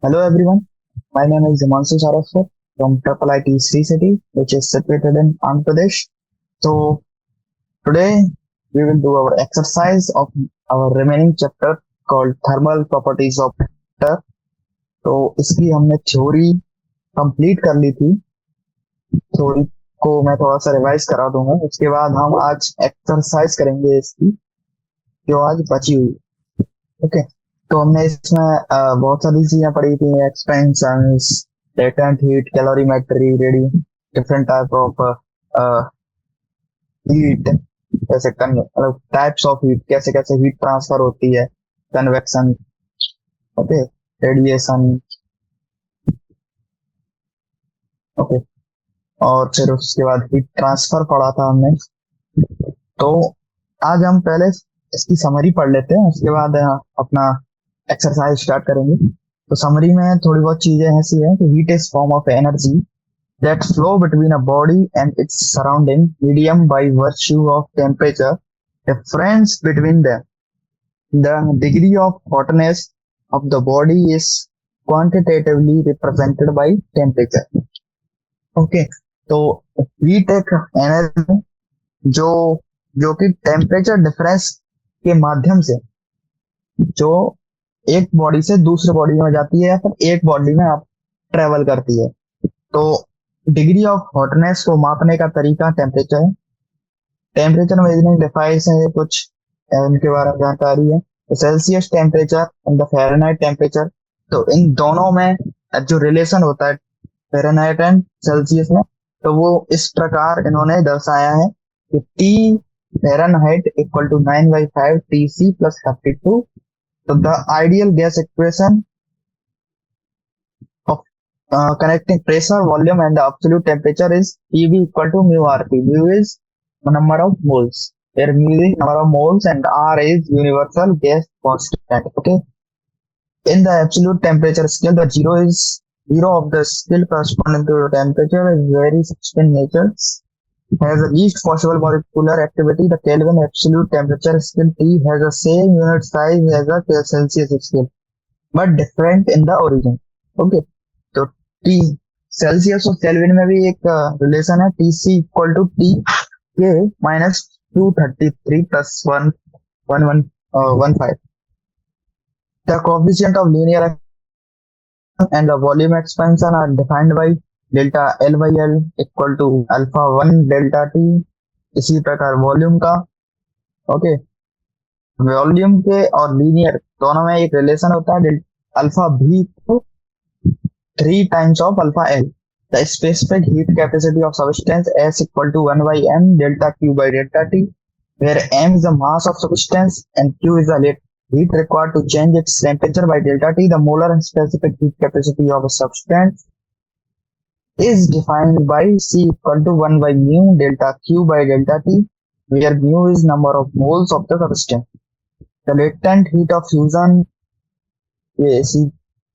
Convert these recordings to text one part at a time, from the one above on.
Hello everyone, my name is Himanshu Saraswat from Triple IT Sri City, which is situated in Andhra Pradesh. So today we will do our exercise of our remaining chapter called Thermal Properties of Water. तो इसकी हमने theory complete कर ली थी। Theory को मैं थोड़ा सा revise करा दूंगा। उसके बाद हम आज एक्सरसाइज करेंगे इसकी जो आज बची हुई। ओके, तो हमने इसमें बहुत सारी चीजें पढ़ी थी। Expansions, latent heat, calorimetry, radio, different type of heat, कैसे मतलब टाइप्स ऑफ हीट, कैसे कैसे हीट ट्रांसफर होती है, कन्वेक्शन, ओके, रेडिएशन, ओके। और फिर उसके बाद हीट ट्रांसफर पढ़ा था हमने। तो आज हम पहले इसकी समरी पढ़ लेते हैं, उसके बाद अपना एक्सरसाइज स्टार्ट करेंगे। तो समरी में थोड़ी बहुत चीजें ऐसी है कि heat is form of energy that flow between a body and its surrounding medium by virtue of temperature difference between them. The degree of hotness of the body is quantitatively represented by temperature. Okay, तो heat एक energy जो जो कि temperature difference के माध्यम से जो एक बॉडी से दूसरे बॉडी में जाती है या फिर एक बॉडी में आप ट्रेवल करती है। तो डिग्री ऑफ हॉटनेस को मापने का तरीका टेम्परेचर है। टेम्परेचर मेजरिंग डिवाइस है कुछ, उनके बारे में जानकारी है। तो Celsius temperature and the Fahrenheit temperature, तो इन दोनों में जो रिलेशन होता है फ़ारेनहाइट एंड सेल्सियस में, तो वो इस प्रकार इन्होंने दर्शाया है कि T Fahrenheit equal to 9/5 T C plus 32। तो the ideal gas equation of connecting pressure, volume, and the absolute temperature is PV equal to mu RT. Mu is the number of moles. Where mu is number of moles and R is universal gas constant. Okay. In the absolute temperature scale, the zero of the scale corresponding to the temperature is very fixed in nature. Has the least possible molecular activity. The Kelvin absolute temperature scale T has the same unit size as the Celsius scale, but different in the origin. Okay. तो T Celsius और Kelvin में भी एक relation है, T C equal to T K -233 plus 1 the coefficient of linear and the volume expansion are defined by delta L by L equal to alpha 1 delta T. इसी प्रकार volume का, okay, volume के और linear दोनों में एक relation होता है, अल्फा भी 3 times of alpha L. The specific heat capacity of substance S equal to 1 by m delta Q by delta T, where m is the mass of substance and Q is the heat required to change its temperature by delta T. The molar and specific heat capacity of a substance is defined by C equal to 1 by mu delta Q by delta T, where mu is number of moles of the substance. The latent heat of fusion,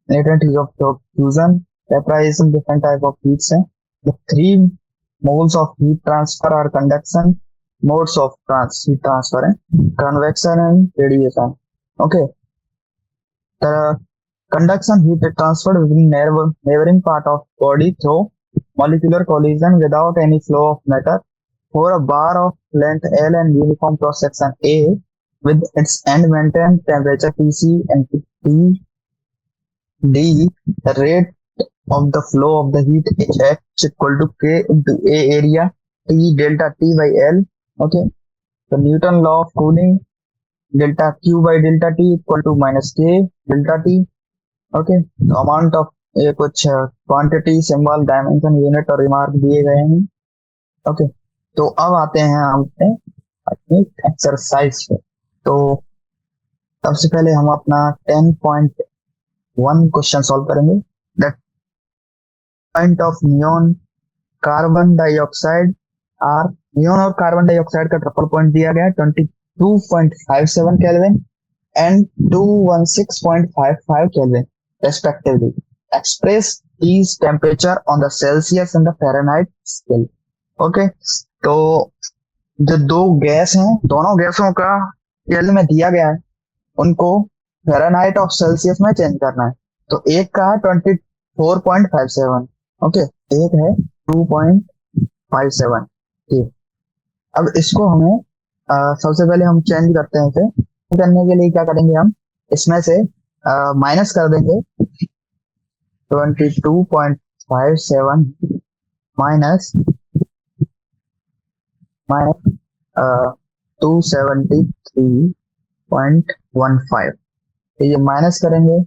latent heat of fusion comprising different type of heats हैं. The three modes of heat transfer are conduction, modes of heat transfer हैं, convection and radiation. Okay, the conduction heat is transferred within neighboring part of body through molecular collision without any flow of matter. For a bar of length L and uniform cross section A with its end maintained temperature Tc and T D, the rate of the flow of the heat H equal to K into A area T delta T by L. Okay. The Newton law of cooling, delta Q by delta T equal to minus K delta T. Okay. The amount of कुछ quantity, symbol, dimension, unit और remark दिए गए हैं. Okay, तो अब आते हैं हम अपनी एक्सरसाइज पे। तो सबसे पहले हम अपना 10.1 क्वेश्चन सॉल्व करेंगे। That point of neon carbon dioxide are, neon और कार्बन डाइऑक्साइड का ट्रिपल पॉइंट दिया गया है 22.57 Kelvin and 216.55 Kelvin respectively. Express these temperature on the Celsius and the Fahrenheit scale. Okay, तो जो दो गैस हैं, दोनों गैसों का केल्विन में दिया गया है, उनको फ़ारेनहाइट और सेल्सियस में चेंज करना है। तो एक का है 24.57। ओके, एक है 2.57। ठीक, अब इसको हमें सबसे पहले हम चेंज करते हैं इसे। करने के लिए क्या करेंगे हम, इसमें से माइनस कर देंगे 22.57 माइनस माइनस 273.15। तो ये माइनस करेंगे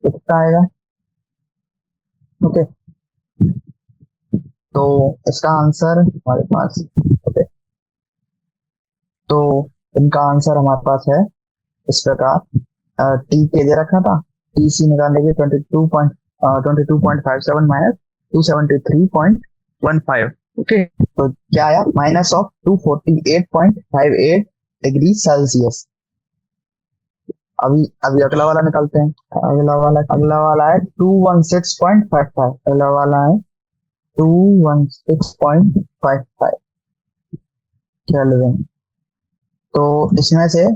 तो कितना आएगा। ओके, तो इसका आंसर हमारे पास, ओके, तो इनका आंसर हमारे पास है इस प्रकार। टी के दे रखा था, टी सी निकालने के 22.57 माइनस 273.15। ओके, तो क्या आया, माइनस ऑफ 248.58 डिग्री सेल्सियस। अभी अभी अगला वाला निकालते हैं। अगला वाला है 216.55। अगला वाला है 216.55 केल्विन। तो इसमें से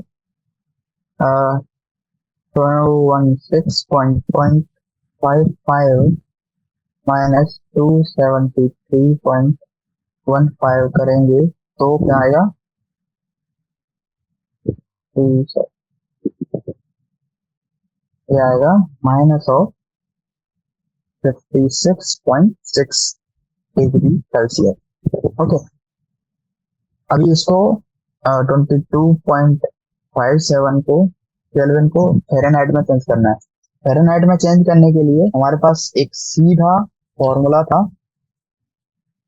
216.55 माइनस 273.15 करेंगे तो क्या आएगा, तो ये आएगा minus of 56.6 degree Celsius. Okay, अभी इसको 22.57 को केल्विन को फ़ारेनहाइट में चेंज करना है। फ़ारेनहाइट में चेंज करने के लिए हमारे पास एक सीधा फॉर्मूला था।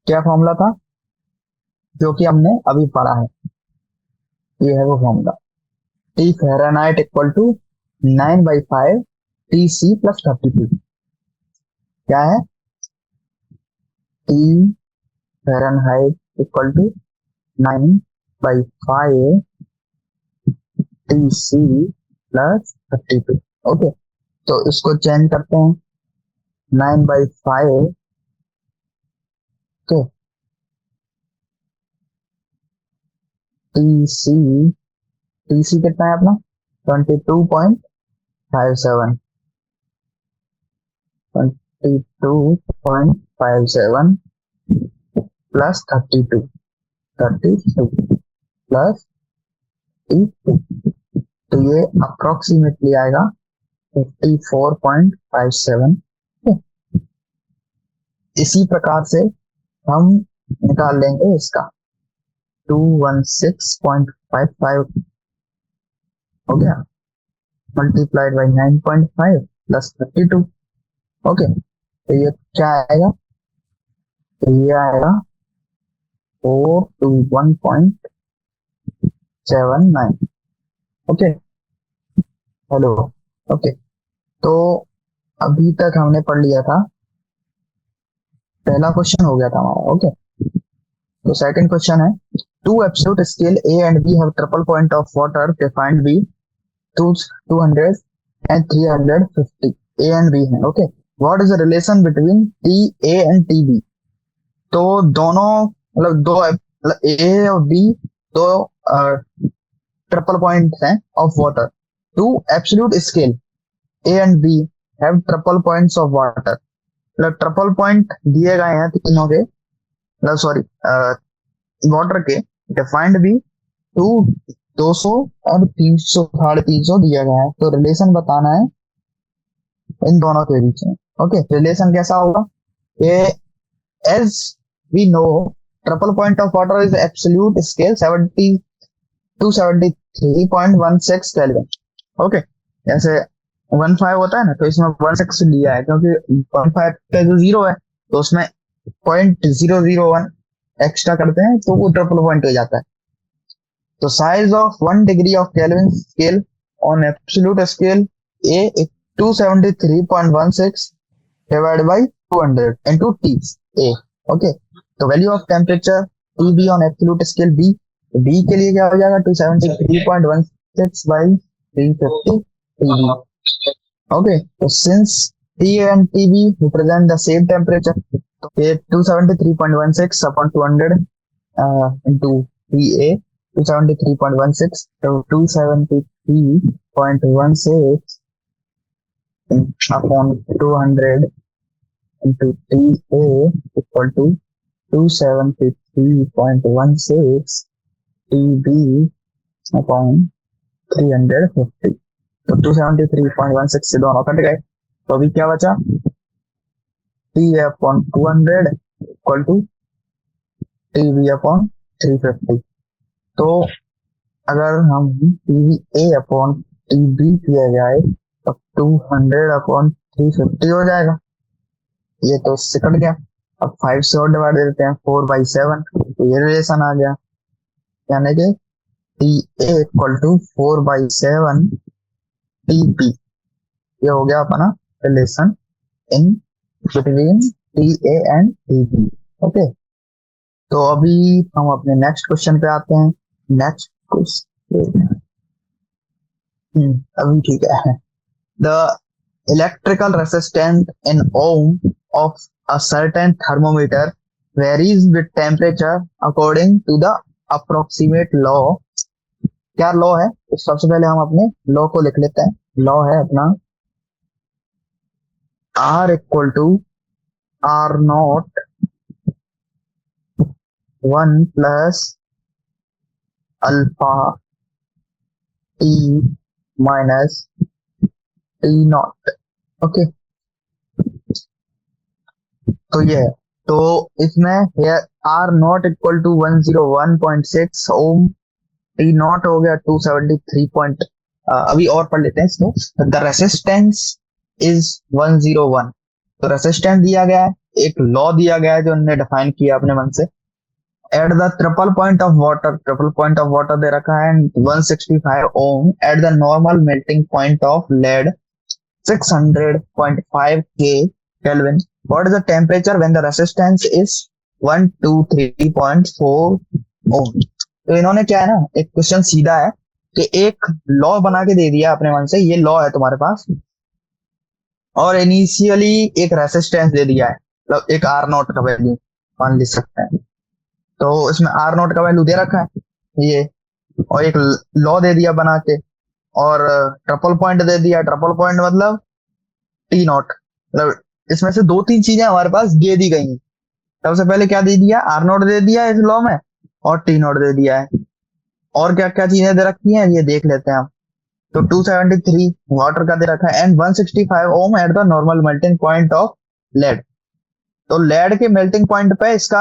क्या फॉर्मूला था, जो कि हमने अभी पढ़ा है। ये है वो formula, T Fahrenheit equal to 9/5 T C plus 32। क्या है, T Fahrenheit equal to 9/5 T C plus 32। Okay, तो इसको चेंज करते हैं 9/5। Okay, T C, T C कितना है अपना, 22.57, 22.57 प्लस 32, 32 प्लस 32। तो ये अप्रोक्सीमेटली आएगा 54.57। इसी प्रकार से हम निकाल लेंगे इसका 216.55 हो गया, मल्टीप्लाइड बाई 9.5 प्लस 32। ओके, तो ये क्या आएगा, तो ये आएगा 421.79। Okay, hello. ओके, तो अभी तक हमने पढ़ लिया था, पहला क्वेश्चन हो गया था हमारा। ओके, तो सेकंड क्वेश्चन है, to absolute scale A and B have triple point of water defined be 200 and 350 A and B है। Okay, what is the relation between T A and T B. तो दोनों मतलब दो, मतलब A और B दो triple point हैं of water. To absolute scale A and B have triple points of water. मतलब ट्रिपल पॉइंट दिए गए हैं तीनों के, मतलब सॉरी वाटर के, डिफाइंड भी टू 200 और 300, 350 दिया गया है। तो रिलेशन बताना है इन दोनों के बीच में। ओके, रिलेशन कैसा होगा, ये as we know triple point of water is absolute scale 273.16 Kelvin. Okay, जैसे 15 होता है ना, तो इसमें 16 लिया है क्योंकि 15 का जो जीरो है तो उसमें 0.001 एक्स्ट्रा करते हैं तो वो ट्रिपल पॉइंट हो जाता है। तो size of 1 degree of Kelvin scale on absolute scale A 273.16 divided by 200 into T A। Okay, तो value of temperature T B on absolute scale B, B के लिए क्या हो जाएगा 273.16 by 350 TB। ओके, तो since T A and T B represent the same temperature, तो ये 273.16 upon 200 into T A 273.16, तो 273.16 upon 200 into TA equal to 273.16 TB upon 350। तो 273.16 से दोनों कट गए, तो अभी क्या बचा, TA upon 200 equal to TB upon 350। तो अगर हम TBA अपॉन TB किया जाए तो 200 अपॉन 350 हो जाएगा। ये तो इससे कट गया। अब 5 से और डिवाइड देते हैं, 4/7, तो ये रिलेशन आ गया, यानी कि TA इक्वल टू 4/7 TP। ये हो गया अपना relation in between TA and TP। Okay, तो अभी हम अपने नेक्स्ट क्वेश्चन पे आते हैं। नेक्स्ट क्वेश्चन अभी ठीक है। The electrical resistance in ohm of a certain thermometer varies with temperature according to the approximate law. क्या लॉ है, तो सबसे पहले हम अपने लॉ को लिख लेते हैं। लॉ है अपना R equal to R0 1 plus alpha T minus T0। Okay, तो ये है, तो इसमें R0 equal to 101.6 Om, T0 हो गया 273 पॉइंट। अभी और पढ़ लेते हैं इसको। The resistance is 101। तो रेसिस्टेंस दिया गया है, एक लॉ दिया गया है जो उन्होंने डिफाइन किया अपने मन से। At the triple point of water, triple point of water दे रखा है 165 ohm at the normal melting point of lead 600.5 K Kelvin. What is the temperature when the resistance is 123.4 ohm? तो इन्होंने क्या है ना, एक क्वेश्चन सीधा है कि एक लॉ बना के दे दिया अपने मन से, ये लॉ है तुम्हारे पास, और इनिशियली एक रेसिस्टेंस दे दिया है, मतलब एक R0 का वैल्यू मान लिख सकते हैं। तो इसमें R0 का वैल्यू दे रखा है ये, और एक लॉ दे दिया बना के, और ट्रिपल पॉइंट दे दिया। ट्रिपल पॉइंट मतलब T0, मतलब इसमें से दो तीन चीजें हमारे पास दे दी गई हैं। सबसे पहले क्या दे दिया, R0 दे दिया इस लॉ में, और T0 दे दिया है। और क्या क्या चीजें दे रखी हैं ये देख लेते हैं हम। तो 273 वाटर का दे रखा है and 165 ohm at the normal melting point of lead. तो लेड के मेल्टिंग पॉइंट पे इसका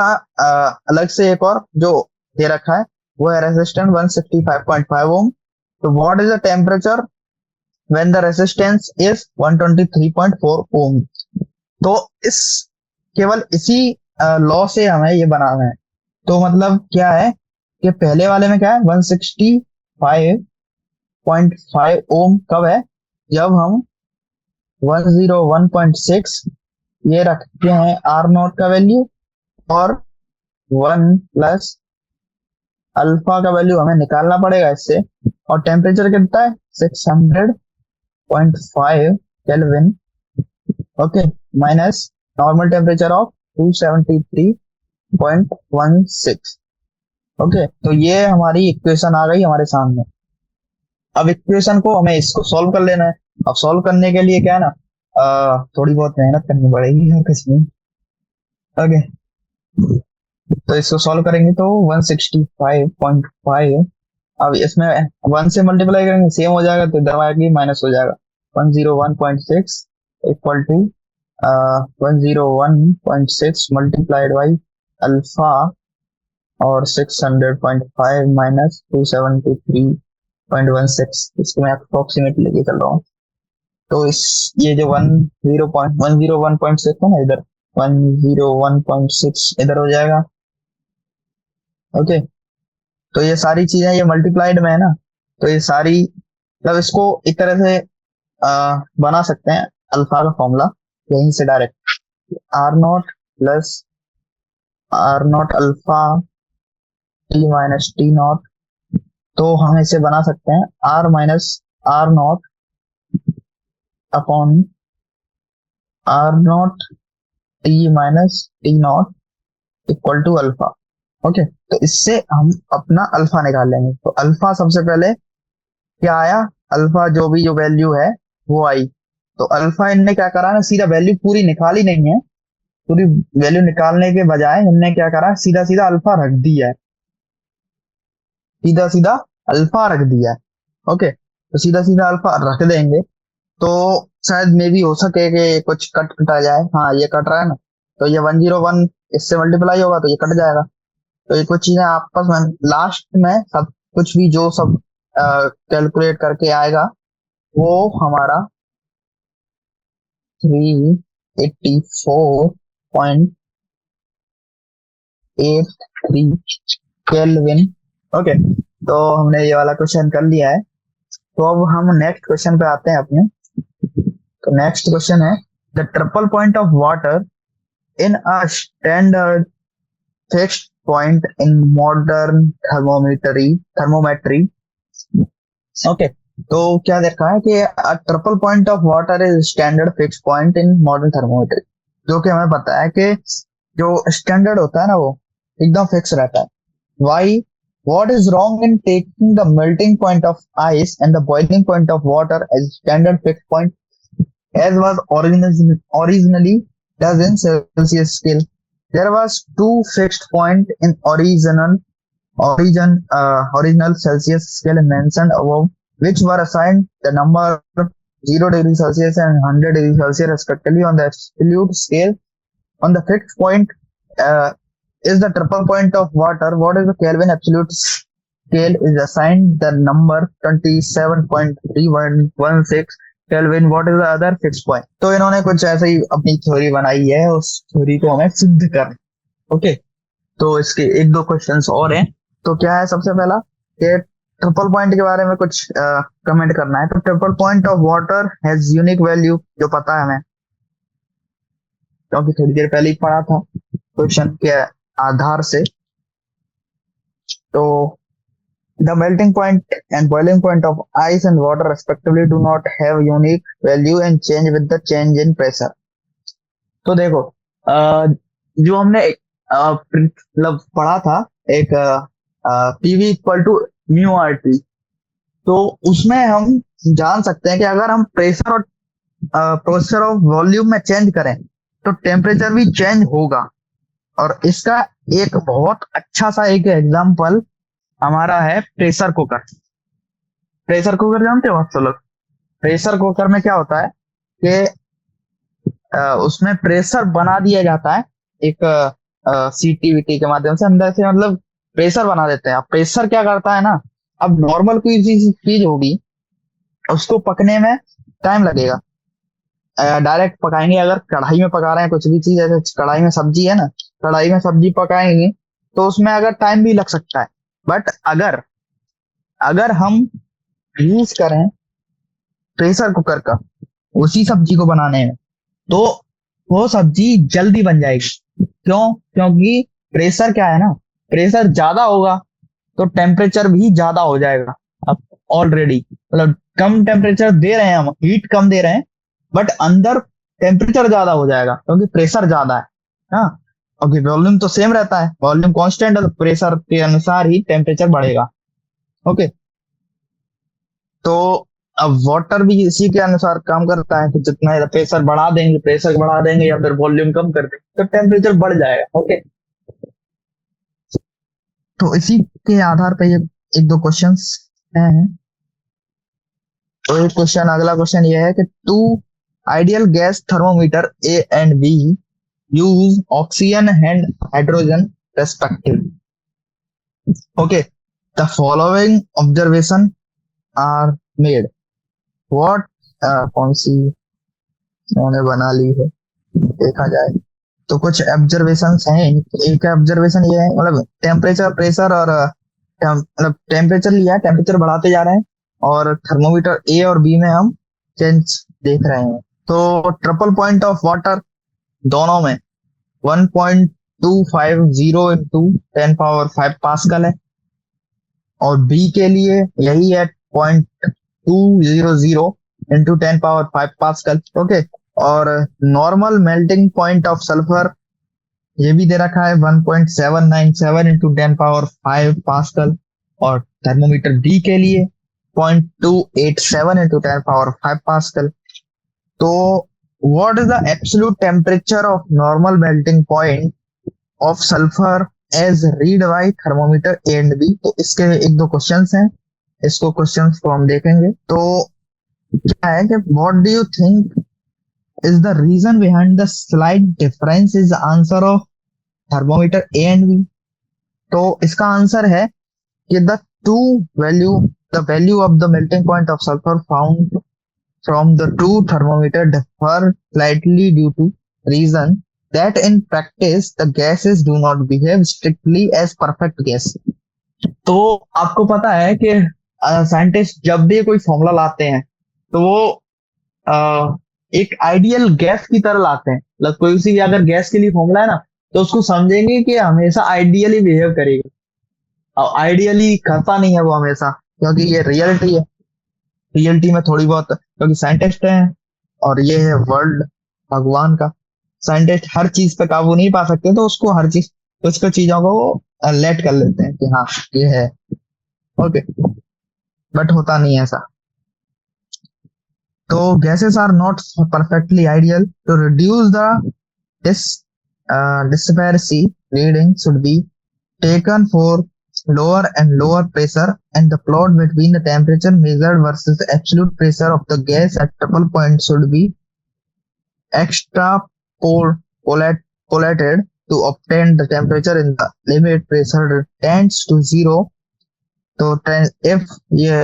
अलग से एक और जो दे रखा है वो है रेसिस्टेंस 165.5 ओम। तो what is the temperature when the resistance is 123.4 ओम। तो इस केवल इसी लॉ से हमें ये बनाना है। तो मतलब क्या है कि पहले वाले में क्या है, 165.5 ओम कब है, जब हम 101.6 ये रखते हैं R0 का वैल्यू, और 1 प्लस अल्फा का वैल्यू हमें निकालना पड़ेगा इससे, और टेम्परेचर कितना है 600.5 kelvin. Okay, minus normal temperature of 273.16। Okay, तो ये हमारी इक्वेशन आ गई हमारे सामने। अब इक्वेशन को हमें इसको सॉल्व कर लेना है। अब सॉल्व करने के लिए क्या है ना, थोड़ी बहुत मेहनत करनी पड़ेगी और कुछ नहीं। ओके, तो इसको सॉल्व करेंगे तो 165.5, अब इसमें 1 से मल्टीप्लाई करेंगे सेम हो जाएगा, तो इधर आगे माइनस हो जाएगा। 101.6 equal to 101.6 multiplied by alpha और 600.5 माइनस 273.16। इसको मैं अप्रोक्सीमेटली लेके चल रहा हूँ। तो इस ये जो 101.6 है ना, इधर 101.6 इधर हो जाएगा। ओके, तो ये सारी चीजें ये मल्टीप्लाइड में है ना, तो ये सारी मतलब इसको एक तरह से बना सकते हैं अल्फा का फॉर्मूला यहीं से direct, R0 plus R0 alpha T minus T0। तो हम इसे बना सकते हैं R minus R0 upon R0 T minus T0 equal to alpha. Okay, तो इससे हम अपना अल्फा निकाल लेंगे। तो अल्फा सबसे पहले क्या आया, अल्फा जो भी जो वैल्यू है वो आई तो अल्फा इनने क्या करा ना, सीधा वैल्यू पूरी निकाली नहीं है, पूरी वैल्यू निकालने के बजाय इनने क्या करा, सीधा सीधा अल्फा रख दिया है, सीधा सीधा अल्फा रख दिया है। ओके, तो सीधा सीधा अल्फा रख देंगे तो शायद मे भी हो सके कि कुछ कट कटा जाए। हाँ, ये कट रहा है ना, तो ये 101 इससे मल्टीप्लाई होगा तो ये कट जाएगा। तो ये कुछ चीजें आपस में लास्ट में सब कुछ भी जो सब कैलकुलेट करके आएगा वो हमारा 384.83 केल्विन। ओके, तो हमने ये वाला क्वेश्चन कर लिया है। तो अब हम नेक्स्ट क्वेश्चन पे आते हैं अपने। तो नेक्स्ट क्वेश्चन है, the triple point of water in a standard fixed point in modern thermometry. Okay, तो क्या देखा है कि triple point of water is standard fix point in modern thermometry. जो कि हमें पता है कि जो स्टैंडर्ड होता है ना वो एकदम फिक्स रहता है। Why, what is wrong in taking the melting point of ice and the boiling point of water as standard fixed point as was originally does in Celsius scale? There was two fixed point in original Celsius scale mentioned above, which were assigned the number 0 degrees Celsius and 100 degrees Celsius respectively on the absolute scale. On the fixed point is the triple point of water. What is the Kelvin absolute scale is assigned the number 27.3116 Kelvin. What is the other fixed point? तो इन्होंने कुछ ऐसे ही अपनी theory बनाई है, उस theory को हमें सिद्ध करना। ओके, तो इसके एक दो क्वेश्चंस और हैं। तो क्या है, सबसे पहला कि ट्रिपल पॉइंट के बारे में कुछ कमेंट करना है। तो triple point of water has unique value, जो पता है हमें क्योंकि थोड़ी देर पहले ही पढ़ा था क्वेश्चन के आधार से। तो the melting point and boiling point of ice and water respectively do not have unique value and change with the change in pressure. तो देखो, जो हमने मतलब पढ़ा था एक PV equal to mu R T, तो उसमें हम जान सकते हैं कि अगर हम प्रेशर और प्रेशर ऑफ वॉल्यूम में चेंज करें तो टेम्परेचर भी चेंज होगा। और इसका एक बहुत अच्छा सा एक एग्जांपल हमारा है प्रेशर कुकर। प्रेशर कुकर जानते हो आप सब लोग? प्रेशर कुकर में क्या होता है कि उसमें प्रेशर बना दिया जाता है एक सीटी वीटी के माध्यम से, अंदर से मतलब प्रेशर बना देते हैं। अब प्रेशर क्या करता है ना, अब नॉर्मल कोई चीज होगी उसको पकने में टाइम लगेगा। डायरेक्ट पकाएंगे, अगर कढ़ाई में पका रहे हैं कुछ भी चीज, जैसे कढ़ाई में सब्जी है ना, कढ़ाई में सब्जी पकाएंगे तो उसमें अगर टाइम भी लग सकता है। बट अगर अगर हम यूज करें प्रेशर कुकर का उसी सब्जी को बनाने में, तो वो सब्जी जल्दी बन जाएगी। क्यों? क्योंकि प्रेशर क्या है ना, प्रेशर ज्यादा होगा तो टेम्परेचर भी ज्यादा हो जाएगा। अब ऑलरेडी मतलब कम टेम्परेचर दे रहे हैं हम, हीट कम दे रहे हैं, बट अंदर टेम्परेचर ज्यादा हो जाएगा क्योंकि प्रेशर ज्यादा है। हाँ, क्योंकि वॉल्यूम तो सेम रहता है, वॉल्यूम कांस्टेंट है तो प्रेशर के अनुसार ही टेम्परेचर बढ़ेगा। ओके, तो अब वाटर भी इसी के अनुसार काम करता है कि जितना प्रेशर बढ़ा देंगे या फिर वॉल्यूम कम कर देंगे तो टेम्परेचर बढ़ जाएगा। ओके, तो इसी के आधार पर ये एक दो क्वेश्चंस हैं। तो एक क्वेश्चन, अगला क्वेश्चन ये है कि two ideal gas thermometer A and B use oxygen and hydrogen respectively. Okay, the following observation are made. What, कौन सी उन्होंने बना ली है देखा जाए तो कुछ ऑब्जर्वेशंस हैं। एक ऑब्जर्वेशन ये है, मतलब टेम्परेचर, प्रेशर और मतलब टेम्परेचर लिया है, टेम्परेचर बढ़ाते जा रहे हैं और थर्मोमीटर ए और बी में हम चेंज देख रहे हैं। तो ट्रिपल पॉइंट ऑफ वाटर दोनों में 1.250 इंटू 10⁻⁵ पास्कल है और बी के लिए यही है 0.200 इंटू 10⁻⁵ पास्कल। ओके, और normal melting point of sulphur ये भी दे रखा है 1.797 इंटू 10⁻⁵ पास्कल। और थर्मोमीटर डी के लिए 0.287 इंटू 10⁻⁵ पास्कल। तो what is the absolute temperature of normal melting point of sulphur as read by thermometer A and B. तो इसके एक दो क्वेश्चंस हैं, इसको क्वेश्चंस को हम देखेंगे। तो क्या है कि what do you think is the reason behind the slight difference is the answer of thermometer A and B। तो इसका आंसर है कि two value the value of the melting point of sulfur found from the two thermometer differ slightly due to reason that in practice the gases do not behave strictly as perfect gas। तो आपको पता है कि scientist जब भी कोई formula लाते हैं तो वो एक आइडियल गैस की तरह लाते हैं। मतलब कोई सी भी अगर गैस के लिए फॉर्मूला है ना, तो उसको समझेंगे कि हमेशा आइडियली बिहेव करेगा और आइडियली करता नहीं है वो हमेशा, क्योंकि ये रियलिटी है। रियलिटी में थोड़ी बहुत, क्योंकि साइंटिस्ट है और ये है वर्ल्ड भगवान का। साइंटिस्ट हर चीज पे काबू नहीं पा सकते, तो उसको हर चीज कुछ कुछ चीजों को वो लेट कर लेते हैं कि हाँ ये है, ओके, बट होता नहीं है ऐसा। तो gases are not perfectly ideal. To reduce the disparity, reading should be taken for lower and lower pressure, and the plot between the temperature measured versus the absolute pressure of the gas at triple point should be extrapolated to obtain the temperature in the limit pressure tends to zero। तो if ये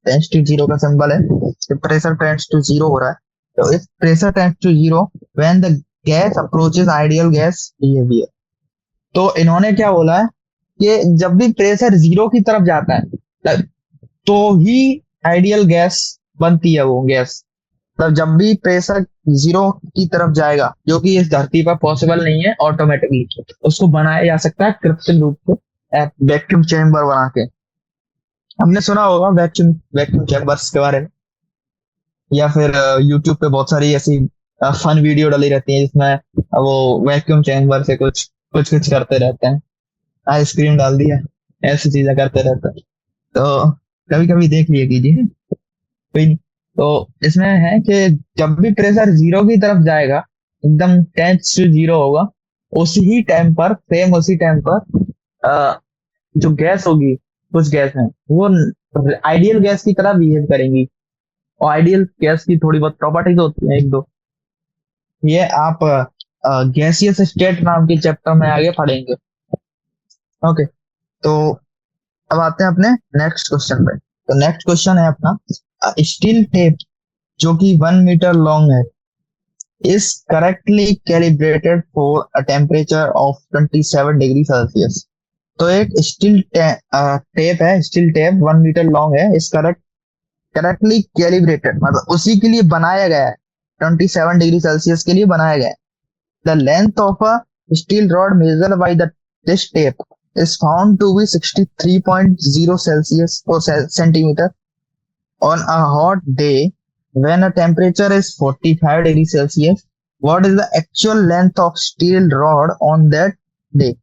tense to zero का symbol है, तो pressure tends to zero हो रहा है। तो if pressure tends to zero when the gas approaches ideal gas behaviour. तो इन्होंने क्या बोला है कि जब भी प्रेशर जीरो की तरफ जाता है तो ही आइडियल गैस बनती है वो गैस। मतलब जब भी प्रेशर जीरो की तरफ जाएगा, जो कि इस धरती पर पॉसिबल नहीं है ऑटोमेटिकली, उसको बनाया जा सकता है कृत्रिम रूप से वैक्यूम चेम्बर बना के। हमने सुना होगा वैक्यूम वैक्यूम चैम्बर्स के बारे में, या फिर यूट्यूब पे बहुत सारी ऐसी फन वीडियो डाली रहती है जिसमें वो वैक्यूम चैम्बर से कुछ कुछ कुछ करते रहते हैं, आइसक्रीम डाल दिया, ऐसी चीजें करते रहते हैं। तो कभी कभी देख लिया कीजिए, कोई नहीं। तो इसमें है कि जब भी प्रेशर जीरो की तरफ जाएगा, एकदम टेंस टू जीरो होगा, उसी ही टाइम पर, सेम उसी टाइम पर जो गैस होगी, कुछ गैस है वो आइडियल गैस की तरह बिहेव करेंगी। और आइडियल गैस की थोड़ी बहुत प्रॉपर्टीज होती हैं, एक दो, ये आप गैसियस स्टेट नाम के चैप्टर में आगे पढ़ेंगे। ओके, तो अब आते हैं अपने नेक्स्ट क्वेश्चन पे। तो नेक्स्ट क्वेश्चन है अपना, स्टील टेप जो कि 1 मीटर लॉन्ग है is correctly calibrated for a temperature of 27 degree Celsius. तो एक स्टील टेप है, स्टील टेप 1 मीटर लॉन्ग है, इस करेक्टली कैलिब्रेटेड मतलब उसी के लिए बनाया गया है, 27 डिग्री सेल्सियस के लिए बनाया गया है। The length of a steel rod measured by the this tape is found to be 63.0 Celsius or centimeter on a hot day when a temperature is 45 degrees Celsius। What is the actual length of steel rod on that day?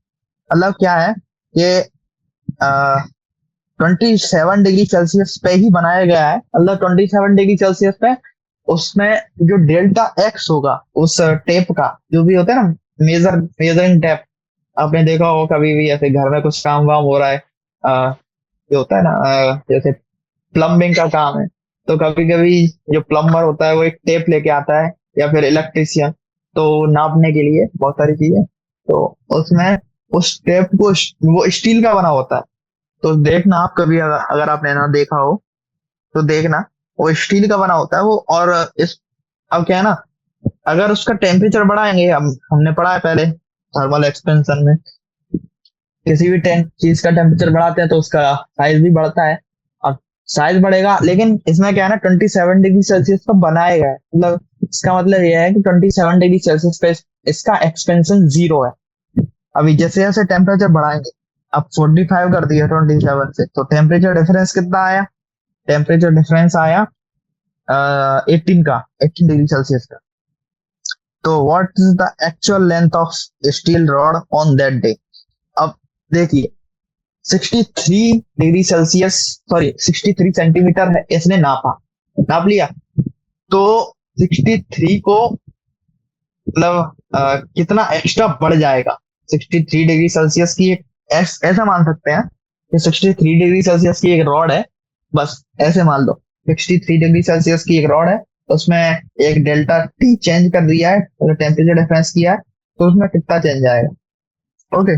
मतलब क्या है कि 27 degree Celsius पे ही बनाया गया है। मतलब 27 degree Celsius पे उसमें जो डेल्टा एक्स होगा उस टेप का, जो भी होता है ना मेजरिंग टेप, आपने देखा होगा कभी भी ऐसे घर में कुछ काम वाम हो रहा है, जो होता है ना, जैसे प्लम्बिंग का काम है, तो कभी कभी जो प्लम्बर होता है वो एक टेप लेके आता है, या फिर इलेक्ट्रिशियन, तो नापने के लिए बहुत सारी चीजें। तो उसमें उस टेप को वो स्टील का बना होता है। तो देखना आप कभी अगर आपने ना देखा हो तो देखना, वो स्टील का बना होता है वो। और इस अब क्या है ना, अगर उसका टेम्परेचर बढ़ाएंगे, हमने पढ़ा है पहले थर्मल एक्सपेंशन में, किसी भी चीज का टेम्परेचर बढ़ाते हैं तो उसका साइज भी बढ़ता है, और साइज बढ़ेगा। लेकिन इसमें क्या है ना, 27 डिग्री सेल्सियस पर बनाया गया है, मतलब इसका मतलब यह है कि 27 डिग्री सेल्सियस पे इसका एक्सपेंशन जीरो है। अभी जैसे जैसे टेम्परेचर बढ़ाएंगे, अब 45 कर दिया 27 से, तो टेम्परेचर डिफरेंस कितना आया? टेम्परेचर डिफरेंस आया 18 डिग्री सेल्सियस का। तो what is the actual length of steel rod on that day? अब देखिए 63 डिग्री सेल्सियस, सॉरी 63 सेंटीमीटर है, इसने नाप लिया। तो 63 को मतलब कितना एक्स्ट्रा बढ़ जाएगा। 63 डिग्री सेल्सियस की एक ऐसा मान सकते हैं कि 63 डिग्री सेल्सियस की एक रॉड है, बस ऐसे मान लो 63 डिग्री सेल्सियस की एक रॉड है, उसमें एक डेल्टा टी चेंज कर दिया है, तो टेम्परेचर डिफरेंस किया है, तो उसमें कितना चेंज आएगा। ओके,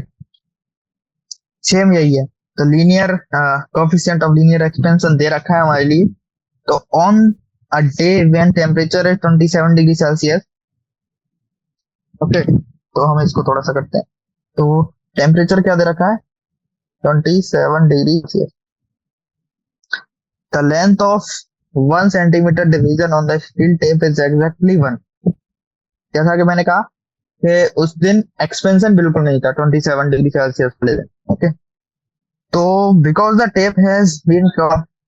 सेम यही है। तो linear coefficient of linear expansion दे रखा है हमारे लिए। तो on a day when temperature is 27 degree Celsius, okay, तो हम इसको थोड़ा सा करते हैं। तो टेम्परेचर क्या दे रखा है, 27 degree Celsius. The length of 1 centimetre division on the steel tape is exactly 1। जैसा कि मैंने कहा कि उस दिन एक्सपेंशन बिल्कुल नहीं था 27 डिग्री सेल्सियस वाले दिन। ओके, तो because the tape has been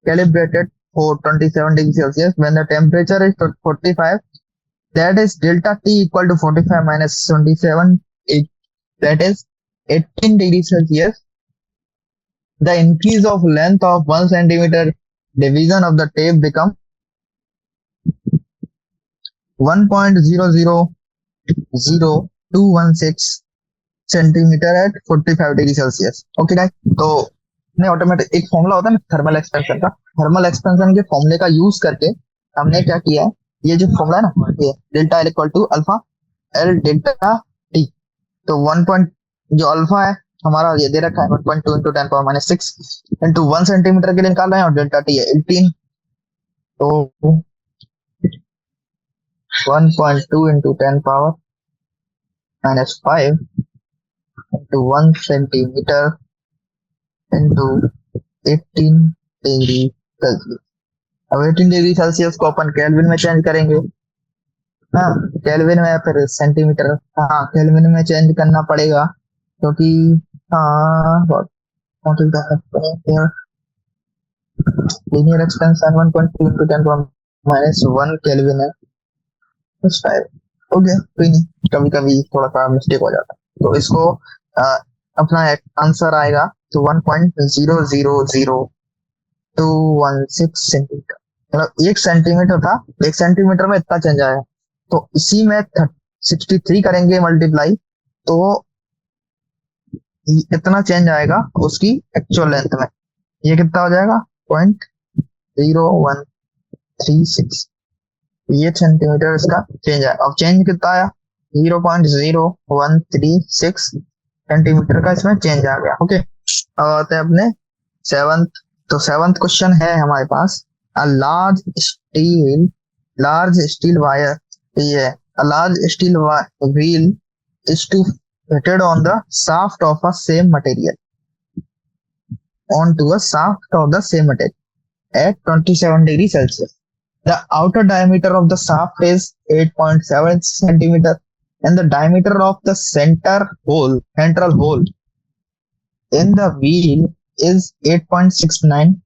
calibrated for 27 degree Celsius when the temperature is 45, that is delta T equal to 45 minus 27, that is 18 degrees Celsius. The increase of length of 1 centimeter division of the tape become 1.00216 centimetre at 45 degree Celsius. Okay guys, तो ने automatic एक formula होता है ना thermal expansion का, thermal expansion के फॉर्मूले का यूज करके हमने क्या किया है, ये जो फॉर्मूला है ना, ये delta L equal to alpha L delta T. तो 1 पॉइंट जो अल्फा है हमारा ये दे रखा है 1.2 into 10 power minus 6 into 1 centimetre के लिए निकाल रहे हैं, और डेल्टा टी है 18। तो 1.2 into 10 power minus 5 into 1 centimetre into 18 degree Celsius. अब 18 डिग्री सेल्सियस को अपन केल्विन में चेंज करेंगे। हाँ, केल्विन में फिर सेंटीमीटर, हाँ केल्विन में चेंज करना पड़ेगा क्योंकि हाँ linear expansion 1.2 into 10 power minus 1 kelvin है, बस 5 हो गया। कोई नहीं, कभी कभी थोड़ा सा मिस्टेक हो जाता है, तो इसको अपना आंसर आएगा तो 1.0000216 सेंटीमीटर। मतलब 1 सेंटीमीटर था, 1 सेंटीमीटर में इतना चेंज आया, तो इसी में 63 करेंगे मल्टीप्लाई, तो इतना चेंज आएगा उसकी एक्चुअल लेंथ में। ये कितना हो जाएगा 0.0136, ये सेंटीमीटर इसका चेंज है। अब चेंज कितना आया 0.0136 सेंटीमीटर का इसमें चेंज आ गया। ओके, अब आते हैं अपने सेवंथ। तो सेवंथ क्वेश्चन है हमारे पास, अ लार्ज स्टील वायर, ये a large steel wheel is to fitted on the shaft of a same material onto a shaft of the same material at 27 degree Celsius. The outer diameter of the shaft is 8.7 centimeter and the diameter of the central hole in the wheel is 8.69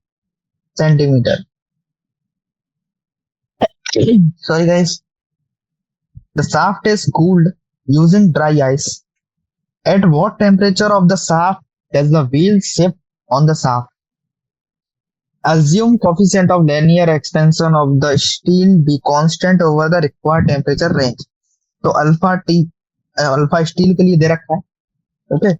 centimeter. Sorry guys, the shaft is cooled using dry ice. At what temperature of the shaft does the wheel shift on the shaft? Assume coefficient of linear expansion of the steel be constant over the required temperature range. तो alpha steel के लिए दे रखा है। Okay,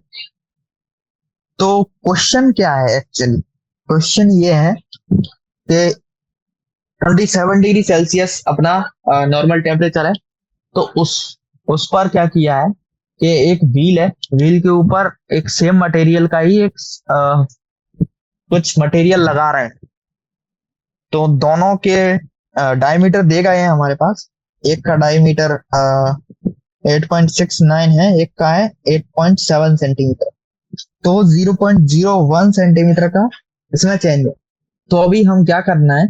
तो question क्या है actually, question ये है कि 27 डिग्री सेल्सियस अपना नॉर्मल टेम्परेचर है, तो उस पर क्या किया है कि एक व्हील है, व्हील के ऊपर एक सेम मटेरियल का ही एक कुछ मटेरियल लगा रहे हैं। तो दोनों के डायमीटर दे गए हैं हमारे पास, एक का डायमीटर 8.69 है, एक का है 8.7 सेंटीमीटर, तो 0.01 सेंटीमीटर का इसमें चेंज है। तो अभी हम क्या करना है,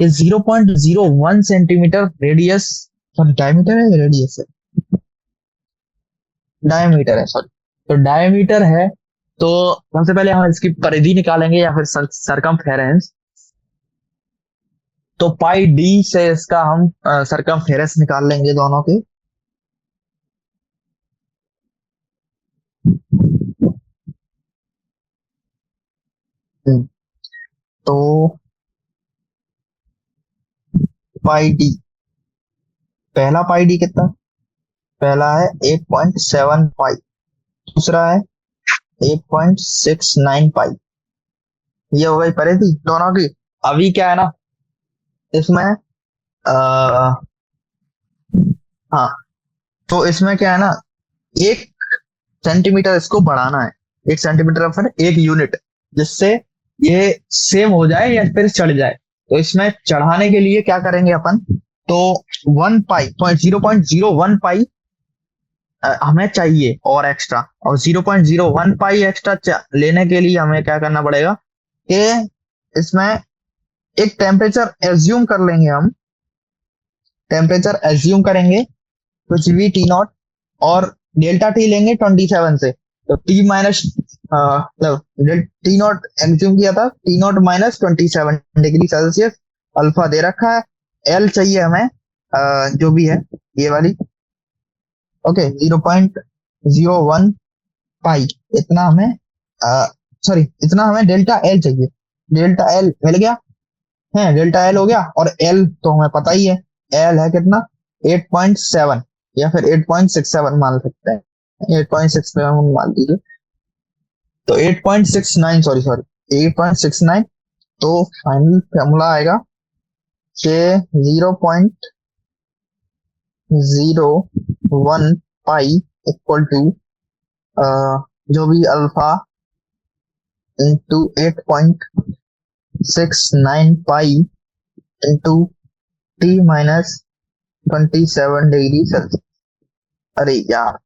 ये 0.01 सेंटीमीटर रेडियस, डायमीटर है रेडियस है, डायमीटर है सॉरी, तो डायमीटर है। तो सबसे पहले हम इसकी परिधि निकालेंगे या फिर सरकमफेरेंस। तो पाई डी से इसका हम सरकमफेरेंस निकाल लेंगे दोनों के। तो पाई डी पहला पाई डी कितना, पहला है 8.7 पाई, दूसरा है 8.69 पाई। ये हो गई परिधि दोनों की। अभी क्या है ना, इसमें आ, हाँ, तो इसमें क्या है ना, 1 सेंटीमीटर इसको बढ़ाना है, 1 सेंटीमीटर फिर 1 यूनिट, जिससे ये सेम हो जाए या फिर चढ़ जाए। तो इसमें चढ़ाने के लिए क्या करेंगे अपन, तो 1 पाई, 0.01 पाई हमें चाहिए और एक्स्ट्रा, और 0.01 पाई एक्स्ट्रा लेने के लिए हमें क्या करना पड़ेगा कि इसमें एक टेम्परेचर एज्यूम कर लेंगे हम, टेम्परेचर एज्यूम करेंगे कुछ भी T0, और डेल्टा टी लेंगे 27 से। तो टी माइनस मतलब T0 एज्यूम किया था, T0 -27 डिग्री सेल्सियस अल्फा दे रखा है। एल चाहिए हमें जो भी है ये वाली, ओके 0.01 पाई, इतना हमें सॉरी इतना हमें डेल्टा एल चाहिए। डेल्टा एल मिल गया है, डेल्टा एल हो गया, और एल तो हमें पता ही है, एल है कितना 8.7, या फिर 8.67 मान सकते हैं, 8.67 मान लीजिए। तो 8.69, सॉरी सॉरी 8.69। तो फाइनल फॉर्मूला आएगा कि 0.01 पाई इक्वल टू जो भी alpha into 8.69 pi into T -27 degree Celsius. अरे यार,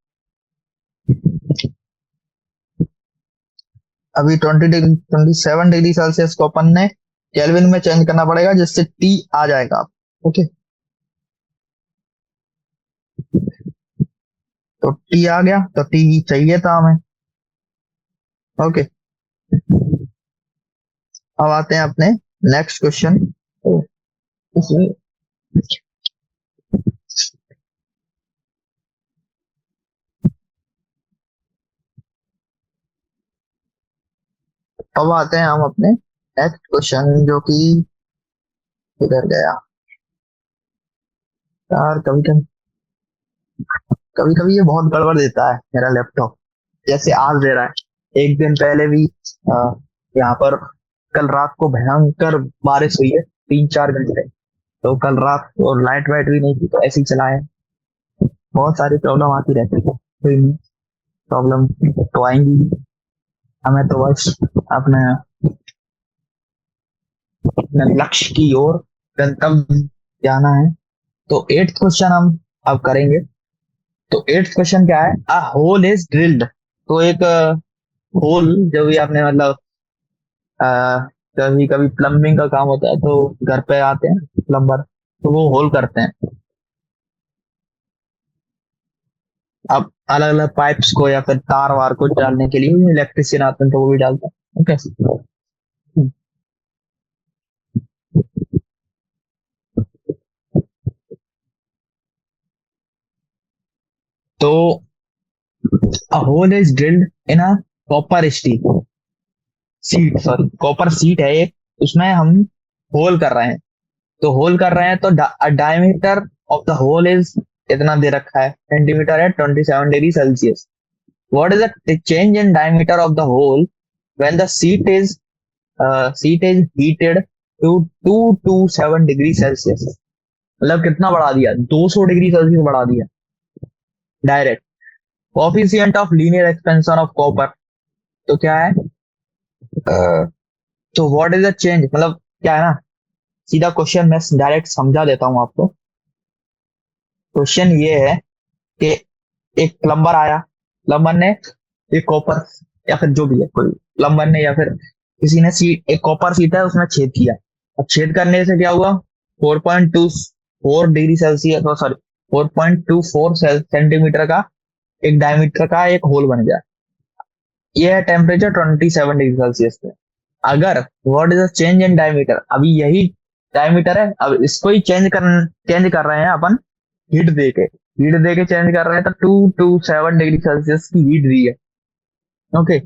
अभी 27 डिग्री सेल्सियस को अपन ने केल्विन में चेंज करना पड़ेगा, जिससे टी आ जाएगा। ओके, तो टी आ गया, तो टी चाहिए था हमें। ओके, अब आते हैं अपने नेक्स्ट क्वेश्चन। इसमें अब आते हैं हम अपने नेक्स्ट क्वेश्चन, जो कि इधर गया यार। कभी कभी कभी कभी ये बहुत गड़बड़ देता है मेरा लैपटॉप, जैसे आज दे रहा है। एक दिन पहले भी यहाँ पर कल रात को भयंकर बारिश हुई है, 3-4 घंटे। तो कल रात को लाइट वाइट भी नहीं थी, तो ऐसे ही चलाए। बहुत सारी प्रॉब्लम आती रहती है, कोई प्रॉब्लम तो आएंगी। हमें तो बस अपने अपने लक्ष्य की ओर, गंतव्य जाना है। तो एट्थ क्वेश्चन हम अब करेंगे। तो एट्थ क्वेश्चन क्या है, अ होल इज ड्रिल्ड। तो एक होल, जो भी आपने मतलब कभी कभी प्लम्बिंग का काम होता है, तो घर पे आते हैं प्लम्बर, तो वो होल करते हैं। अब अलग अलग पाइप्स को या फिर तार वार को डालने के लिए इलेक्ट्रिशियन आते हैं, तो वो भी डालते हैं। ओके, तो a hole is drilled in a copper steel sheet, sorry copper sheet है एक, उसमें हम होल कर रहे हैं। तो होल कर रहे हैं, तो diameter of the hole is इतना दे रखा है, सेंटीमीटर है 27 degree Celsius. What is the change in diameter of the hole when the sheet is heated to 227 degree Celsius. मतलब कितना बढ़ा दिया, 200 डिग्री सेल्सियस बढ़ा दिया direct. Coefficient of linear expansion of copper, तो क्या है, तो व्हाट इज द चेंज, मतलब क्या है ना, सीधा क्वेश्चन मैं डायरेक्ट समझा देता हूँ आपको। क्वेश्चन ये है कि एक प्लम्बर आया, प्लम्बर ने एक कॉपर, या फिर जो भी है कोई, प्लम्बर ने या फिर किसी ने सीट, एक कॉपर सीट है उसमें छेद किया। अब छेद करने से क्या हुआ, 4.24 डिग्री सेल्सियस, सॉरी 4.24 सेंटीमीटर का एक डायमीटर का एक होल बन गया। ये है टेम्परेचर 27 डिग्री सेल्सियस पे। अगर what is the change in diameter, अभी यही डायमीटर है, अब इसको ही चेंज कर रहे हैं अपन, हीट दे के, हीट दे के चेंज कर रहे हैं, तो 227 डिग्री सेल्सियस की हीट दी है। ओके,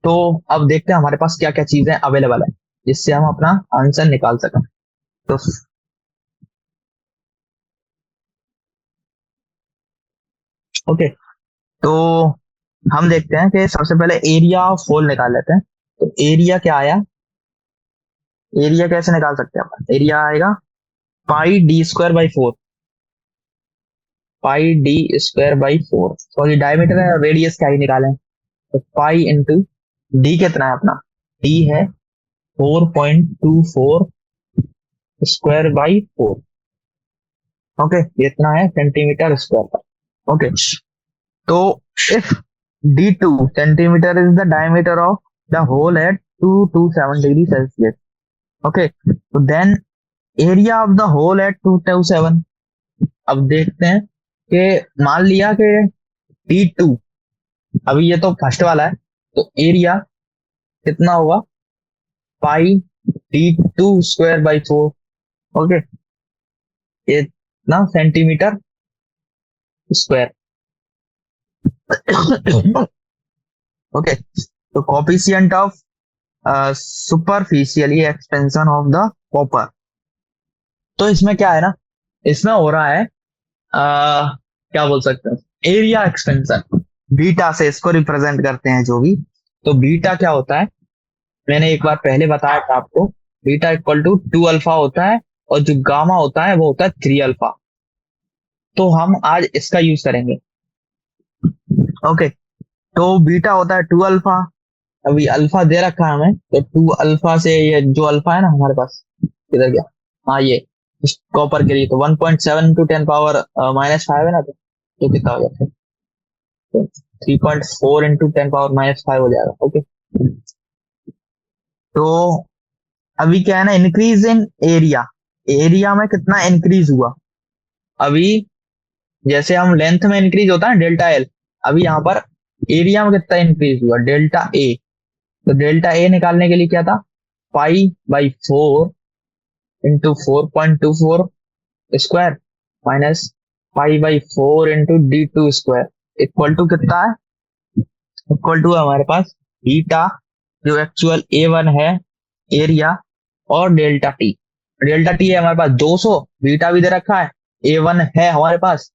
तो अब देखते हैं हमारे पास क्या क्या चीजें अवेलेबल है, जिससे हम अपना आंसर निकाल सकें। तो ओके, तो हम देखते हैं कि सबसे पहले एरिया ऑफ होल निकाल लेते हैं। तो एरिया क्या आया, एरिया कैसे निकाल सकते हैं अपन, एरिया आएगा pi D square by four, pi D square by four, sorry diameter है, रेडियस क्या ही निकालें, तो पाई इंटू डी कितना है अपना, डी है 4.24 स्क्वायर बाई फोर। ओके, ये इतना है सेंटीमीटर स्क्वायर पर। ओके, तो if D2 centimetre is the diameter of the hole at 227 degree Celsius, okay, तो then area of the hole at 227, अब देखते हैं कि मान लिया कि D2, अभी ये तो फर्स्ट वाला है, तो एरिया कितना होगा, पाई D2 square by four. Okay, ये ना सेंटीमीटर स्क्वायर। ओके, तो coefficient of superficially expansion of the copper, तो इसमें क्या है ना, इसमें हो रहा है क्या बोल सकते हैं, एरिया एक्सपेंशन, बीटा से इसको रिप्रेजेंट करते हैं जो भी। तो बीटा क्या होता है, मैंने एक बार पहले बताया था आपको, बीटा इक्वल टू 2 अल्फा होता है, और जो गामा होता है वो होता है 3 अल्फा। तो हम आज इसका यूज करेंगे। ओके, तो बीटा होता है 2 अल्फा, अभी अल्फा दे रखा है हमें, तो 2 अल्फा से ये जो अल्फा है ना हमारे पास, किधर गया, हाँ ये कॉपर के लिए, तो 1.7 टू 10 पावर -5 है ना, तो कितना हो जाता है, तो 3.4 इंटू 10 पावर -5 हो जाएगा। ओके, तो अभी क्या है ना, इंक्रीज इन एरिया, एरिया में कितना इंक्रीज हुआ, अभी जैसे हम लेंथ में इंक्रीज होता है डेल्टा एल, अभी यहाँ पर एरिया में कितना इंक्रीज हुआ, डेल्टा ए। तो डेल्टा ए निकालने के लिए क्या था, pi by four into 4.24 square minus pi by four into D2 square equal to कितना है, इक्वल टू हमारे पास बीटा जो एक्चुअल A1 है, एरिया, और डेल्टा टी, डेल्टा टी है हमारे पास 200, बीटा भी दे रखा है, A1 है हमारे पास,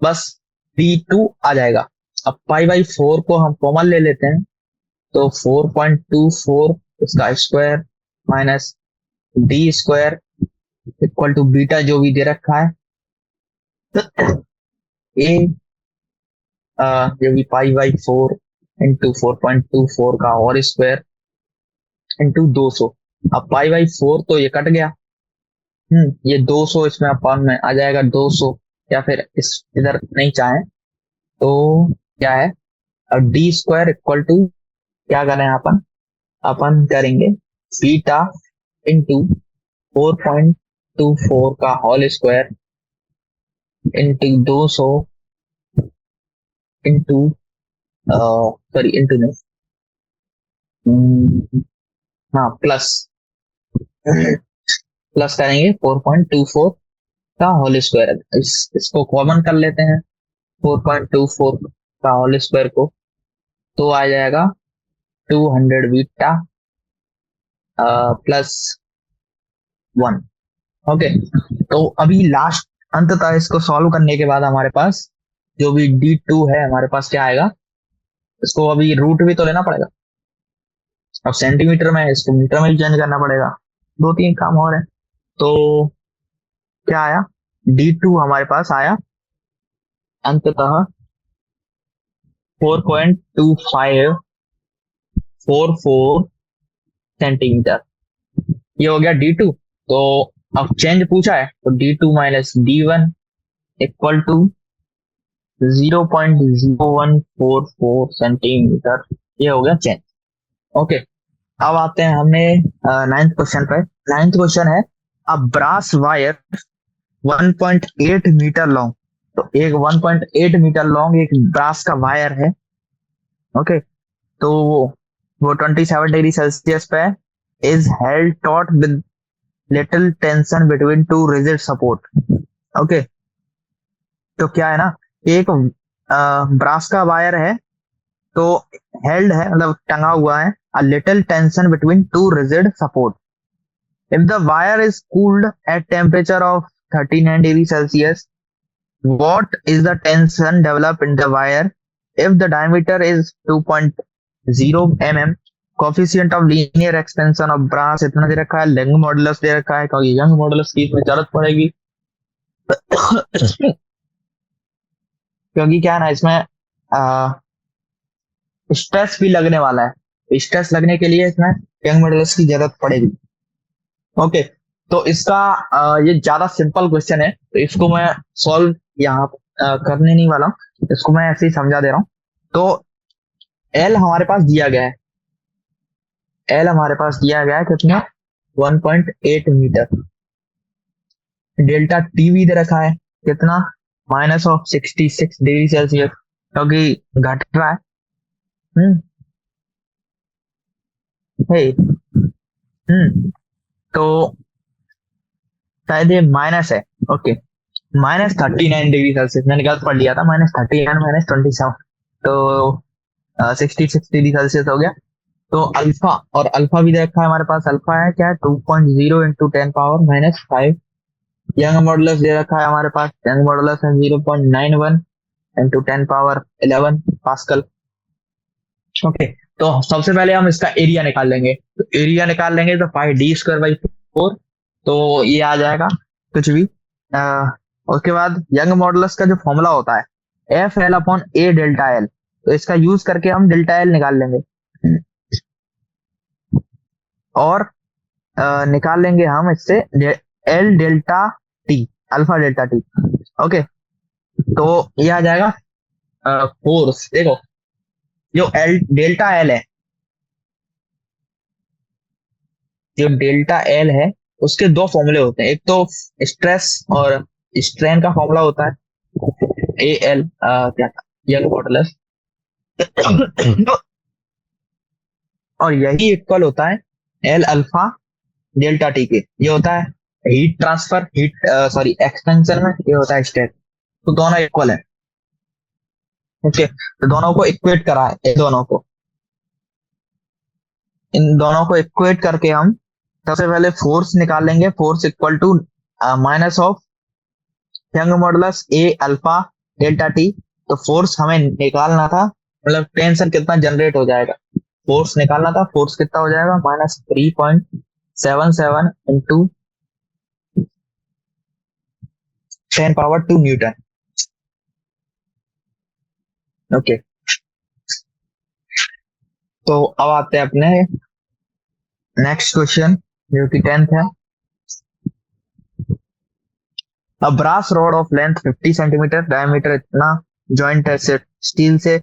बस B2 आ जाएगा। अब पाई बाई फोर को हम कॉमन ले लेते हैं, तो 4.24 इसका square minus D square equal to beta जो भी दे रखा है, ए जो भी पाई बाई फोर इंटू 4.24 का और स्क्वायर इंटू 200। अब पाई बाई फोर तो ये कट गया, ये 200 इसमें अपन में आ जाएगा 200, या फिर इस इधर नहीं चाहे तो क्या है, अब डी स्क्वायर इक्वल टू क्या करें अपन, अपन करेंगे बीटा इंटू 4.24 का whole square into 200 into sorry into नहीं, हाँ प्लस, प्लस करेंगे 4.24 का होल स्क्वायर, इसको कॉमन कर लेते हैं 4.24 का होल स्क्वायर को, तो आ जाएगा 200 बीटा प्लस 1। ओके, तो अभी लास्ट अंततः इसको सॉल्व करने के बाद हमारे पास जो भी D2 है हमारे पास क्या आएगा, इसको अभी रूट भी तो लेना पड़ेगा, अब सेंटीमीटर में है इसको मीटर में ही चेंज करना पड़ेगा, 2-3 काम और है। तो क्या आया, D2 हमारे पास आया अंततः 4.2544 सेंटीमीटर, ये हो गया D2। तो अब चेंज पूछा है, तो D2 minus D1 equal to 0.0144 centimetre, ये हो गया चेंज। ओके, अब आते हैं हमने नाइन्थ क्वेश्चन पे। नाइन्थ क्वेश्चन है, a brass wire 1.8 metre long, तो एक 1.8 मीटर लॉन्ग एक ब्रास का वायर है। ओके, तो वो 27 डिग्री सेल्सियस पे is held taught with little tension between two rigid support. Okay, तो क्या है ना, एक ब्रास का वायर है, तो हेल्ड है मतलब टंगा हुआ है, a little tension between two rigid support, if the wire is cooled at temperature of 39 degree Celsius what is the tension developed in the wire if the diameter is 2.0 mm, coefficient of linear expansion of brass इतना दे रखा है, young modulus दे रखा है क्योंकि young modulus की इसमें जरूरत पड़ेगी क्योंकि क्या है ना इसमें स्ट्रेस भी लगने वाला है, स्ट्रेस लगने के लिए इसमें यंग मॉडुलस की जरूरत पड़ेगी। ओके, तो इसका ये ज्यादा सिंपल क्वेश्चन है तो इसको मैं सॉल्व यहाँ करने नहीं वाला हूँ, इसको मैं ऐसे ही समझा दे रहा हूँ। तो एल हमारे पास दिया गया है, एल हमारे पास दिया गया है कितना 1.8 मीटर, डेल्टा टी भी दे रखा है कितना -66 डिग्री सेल्सियस क्योंकि घट रहा है। हम्म है, तो शायद ये माइनस है। ओके, -39 डिग्री सेल्सियस मैंने गलत पढ़ लिया था, -39 -27 तो 66 डिग्री सेल्सियस हो गया। तो अल्फा और अल्फा भी देखा है हमारे पास, अल्फा है क्या 2.0 इंटू 10⁻⁵ यंग मॉडुलस दे रखा है हमारे पास, यंग मॉडुलस है 0.91 इंटू 10⁻11 पास्कल। ओके, तो सबसे पहले हम इसका एरिया निकाल लेंगे, तो एरिया निकाल लेंगे तो πd²/4 तो ये आ जाएगा कुछ भी। उसके बाद यंग मॉडुलस का जो फॉर्मूला होता है FL/A∆L, तो इसका यूज करके हम डेल्टा एल निकाल लेंगे और निकाल लेंगे हम इससे L delta T, alpha delta T. Okay, तो ये आ जाएगा फोर्स। देखो जो एल डेल्टा एल है, जो डेल्टा एल है उसके दो फॉर्मूले होते हैं, एक तो स्ट्रेस और स्ट्रेन का फॉर्मूला होता है ए एल क्या था यंग मॉडुलस और यही इक्वल होता है एल अल्फा डेल्टा टी के, ये होता है heat transfer, heat sorry expansion में ये होता है स्ट्रेस, तो दोनों इक्वल है। ओके, तो दोनों को इक्वेट करा है, इन दोनों को इक्वेट करके हम सबसे पहले फोर्स निकाल लेंगे, force equal to minus of Young modulus A alpha delta T. तो फोर्स हमें निकालना था, मतलब टेंशन कितना जनरेट हो जाएगा, फोर्स निकालना था, फोर्स कितना हो जाएगा -3.77 इंटू 10⁻² न्यूटन। ओके, तो अब आते हैं अपने नेक्स्ट क्वेश्चन जो कि 10th है। A brass rod of length 50 centimetre, diameter इतना, जॉइंट है स्टील से।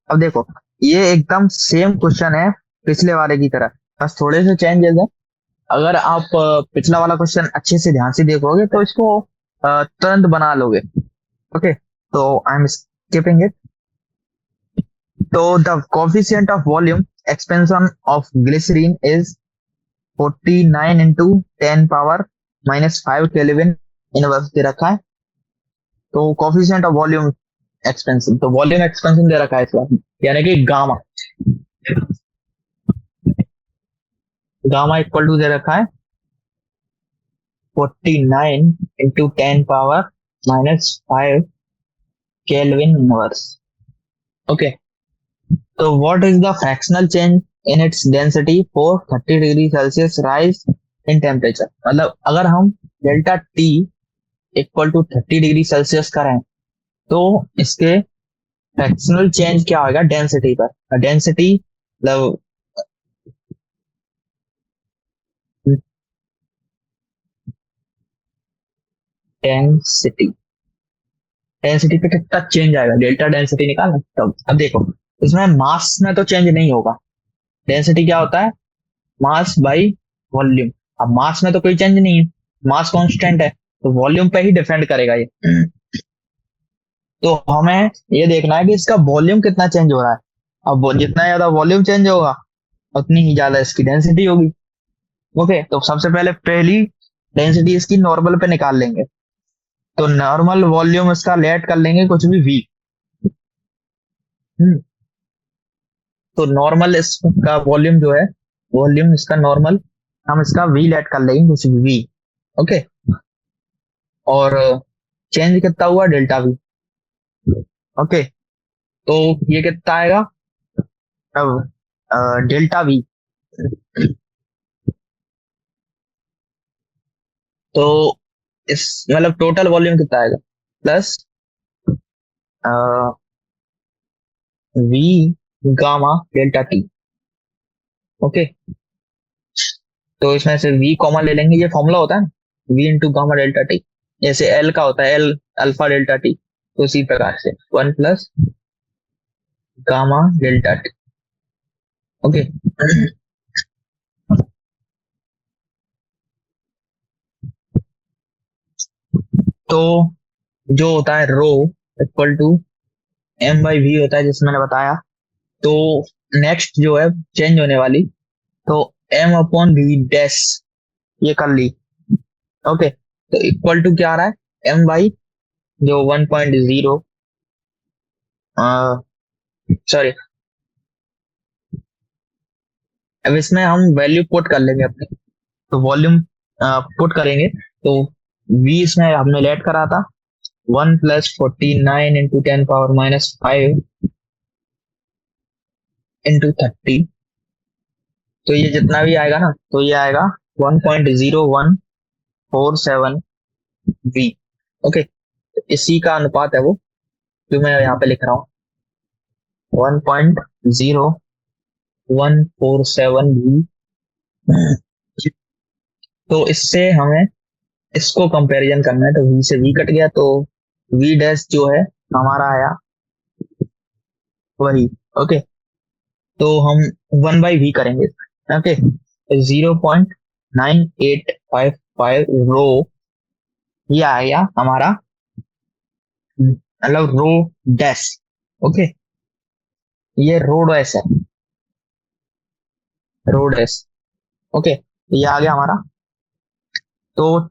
अब देखो ये एकदम सेम क्वेश्चन है पिछले वाले की तरह, बस थोड़े से चेंजेस है। अगर आप पिछला वाला क्वेश्चन अच्छे से ध्यान से देखोगे तो इसको तुरंत बना लोगे। ओके, तो आई एम स्किपिंग इट। तो the coefficient of volume expansion of glycerine is 49 into 10⁻⁻5 Kelvin inverse दे रखा है। तो कोफिशिएंट ऑफ वॉल्यूम एक्सपेंशन, तो वॉल्यूम एक्सपेंशन दे रखा है इसका, यानी कि गामा, गामा इक्वल टू दे रखा है 49 इंटू 10⁻⁻5 केल्विन इनवर्स। ओके, तो what is the fractional change in its density for 30 degree Celsius rise in temperature. मतलब अगर हम delta T equal to 30 degree Celsius करें तो इसके फ्रैक्शनल चेंज क्या होगा डेंसिटी पर, डेंसिटी मतलब डेंसिटी, डेंसिटी पे कितना चेंज आएगा, डेल्टा डेंसिटी निकालना। तो अब देखो इसमें मास में तो चेंज नहीं होगा, डेंसिटी क्या होता है मास बाई वॉल्यूम। अब मास में तो कोई चेंज नहीं है, मास कांस्टेंट है, तो वॉल्यूम पे ही डिपेंड करेगा ये। तो हमें ये देखना है कि इसका वॉल्यूम कितना चेंज हो रहा है। अब जितना ज्यादा वॉल्यूम चेंज होगा उतनी ही ज्यादा इसकी डेंसिटी होगी। ओके, तो सबसे पहले पहली डेंसिटी इसकी नॉर्मल पे निकाल लेंगे, तो नॉर्मल वॉल्यूम इसका लेट कर लेंगे कुछ भी वी। तो नॉर्मल इसका वॉल्यूम जो है, वॉल्यूम इसका नॉर्मल हम इसका वी लेट कर लेंगे कुछ भी वी। ओके, और चेंज कितना हुआ, डेल्टा वी। ओके, तो ये कितना आएगा अब, डेल्टा वी। तो इस मतलब टोटल वॉल्यूम कितना आएगा, plus V gamma delta T. Okay, तो इसमें से वी कॉमन ले लेंगे, ये फॉर्मूला होता है ना, V into gamma delta T. जैसे एल का होता है एल अल्फा डेल्टा टी, तो उसी प्रकार से one plus gamma delta T. Okay, तो जो होता है rho equal to M by V होता है, जिसमें मैंने बताया। तो नेक्स्ट जो है चेंज होने वाली, तो एम अपॉन वी डैश, ये कर ली। ओके, तो इक्वल टू क्या आ रहा है, एम बाई जो 1.0, सॉरी, अब इसमें हम वैल्यू पुट कर लेंगे अपने, तो वॉल्यूम पुट करेंगे। तो वी इसमें हमने लेट करा था 1 + 49 इंटू 10⁻⁻5 इंटू 30। तो ये जितना भी आएगा ना, तो ये आएगा 1.0147 वी। ओके, इसी का अनुपात है वो जो मैं यहाँ पे लिख रहा हूँ, 1.0147 वी। तो इससे हमें इसको कंपैरिजन करना है, तो वी से वी कट गया, तो वी डैश जो है हमारा आया वही। ओके, तो हम 1/v करेंगे। ओके, 0.9855 रो, ये आ गया हमारा, मतलब रो डैश। ओके, ये रो डैश है, रो डैश। ओके, ये आ गया हमारा। तो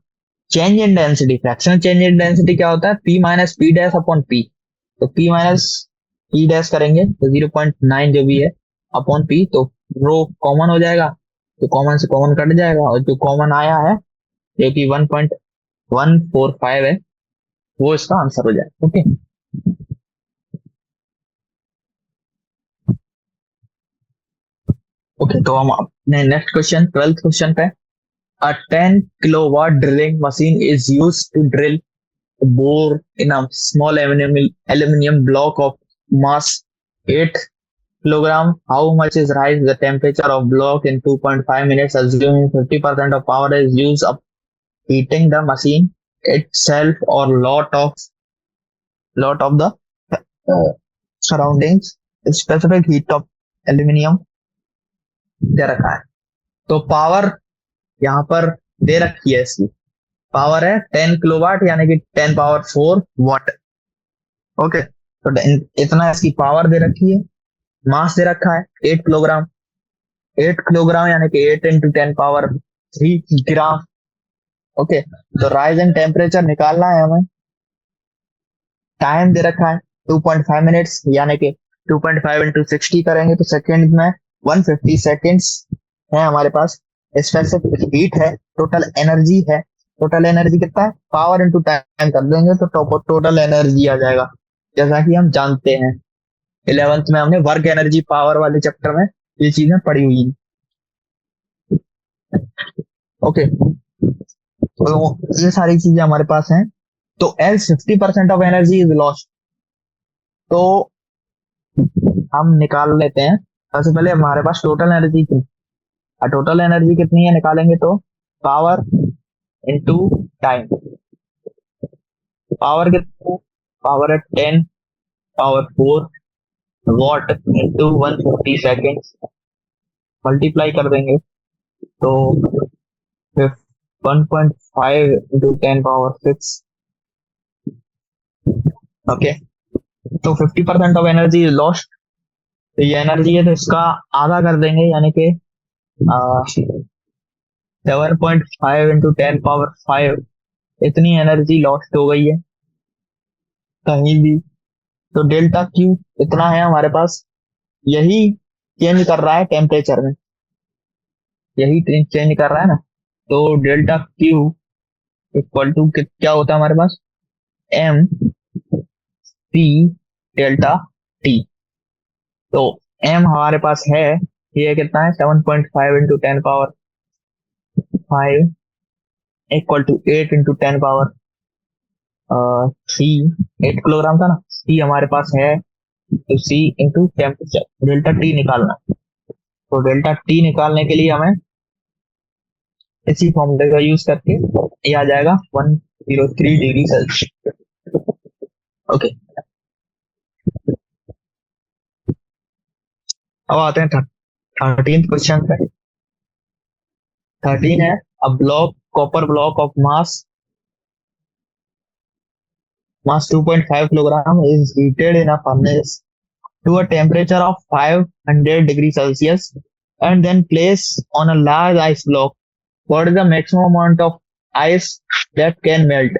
change in density, fractional change in density क्या होता है, P minus P dash upon P. तो पी माइनस पी डैश करेंगे तो 0.9 जो भी है अपॉन पी, तो रो कॉमन हो जाएगा, तो कॉमन से कॉमन कट जाएगा, और जो कॉमन आया है जो कि 1.145 है, वो इसका आंसर हो जाएगा। ओके, ओके, तो हम अपने नेक्स्ट क्वेश्चन, 12th क्वेश्चन पे। A 10 kilowatt drilling machine is used to drill a bore in a small aluminum block of mass 8 kilogram. How much is rise the temperature of block in 2.5 minutes, assuming 50% of power is used up heating the machine itself or lot of the uh, surroundings. Specific heat of aluminum दे रखा है। तो power यहाँ पर दे रखी है, इसकी power है 10 kilowatt, यानी कि 10⁴ वाट। ओके, तो इतना इसकी पावर दे रखी है। मास दे रखा है 8 किलोग्राम, 8 किलोग्राम यानी कि 8 × 10⁻³ ग्राम। ओके, तो राइज एंड टेम्परेचर निकालना है हमें। टाइम दे रखा है 2.5 मिनट्स, यानी कि 2.5 × 60 करेंगे तो सेकेंड में 150 सेकेंड्स है हमारे पास। स्पेसिफिक हीट है, टोटल एनर्जी है, टोटल एनर्जी कितना है, पावर इंटू टाइम कर देंगे तो टोटल एनर्जी आ जाएगा, जैसा कि हम जानते हैं 11th में हमने वर्क एनर्जी पावर वाले चैप्टर में ये चीजें पढ़ी हुई हैं। ओके, तो ये सारी चीजें हमारे पास हैं। तो as 50% of energy is lost, तो हम निकाल लेते हैं। सबसे पहले हमारे पास टोटल एनर्जी की, टोटल एनर्जी कितनी है निकालेंगे, तो पावर इंटू टाइम। पावर कितना, पावर है 10⁴ इंटू 150 सेकेंड, मल्टीप्लाई कर देंगे तो 1.5 इंटू 10⁻⁶। ओके, तो 50% ऑफ एनर्जी इज लॉस्ट। तो ये एनर्जी है, तो इसका आधा कर देंगे, यानी कि 7.5 इंटू 10⁵ इतनी एनर्जी लॉस्ट हो गई है कहीं भी। तो डेल्टा क्यू इतना है हमारे पास, यही चेंज कर रहा है टेम्परेचर में, यही चेंज कर रहा है ना। तो डेल्टा क्यू इक्वल टू क्या होता है हमारे पास, एम सी डेल्टा टी। तो एम हमारे पास है, ये कितना है 7.5 into 10 power 5 equal to 8 into 10 power C, 8 kilogram था ना। सी हमारे पास है, तो C into temperature delta T निकालना। तो डेल्टा टी निकालने के लिए हमें इसी फॉर्मूले का यूज करके ये आ जाएगा 103 डिग्री सेल्सियस। ओके, अब आते हैं 13th क्वेश्चन पे। 13 है, a block copper block of mass 2.5 kilogram is heated in a furnace to a temperature of 500 degrees Celsius and then placed on a large ice block. What is the maximum amount of ice that can melt?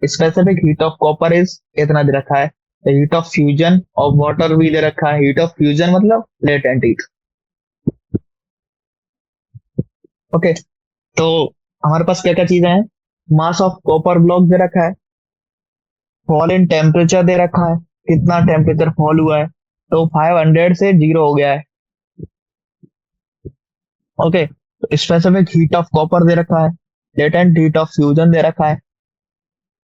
Specific heat of copper is इतना दे रखा है। The heat of fusion of water भी दे रखा है। Heat of fusion मतलब latent heat। Okay, तो हमारे पास क्या क्या चीजें हैं? मास ऑफ कॉपर ब्लॉक दे रखा है, फॉल इन टेम्परेचर दे रखा है, कितना टेम्परेचर फॉल हुआ है, तो 500 से 0 हो गया है। ओके, तो स्पेसिफिक हीट ऑफ कॉपर दे रखा है, लेटेंट हीट ऑफ फ्यूजन दे रखा है।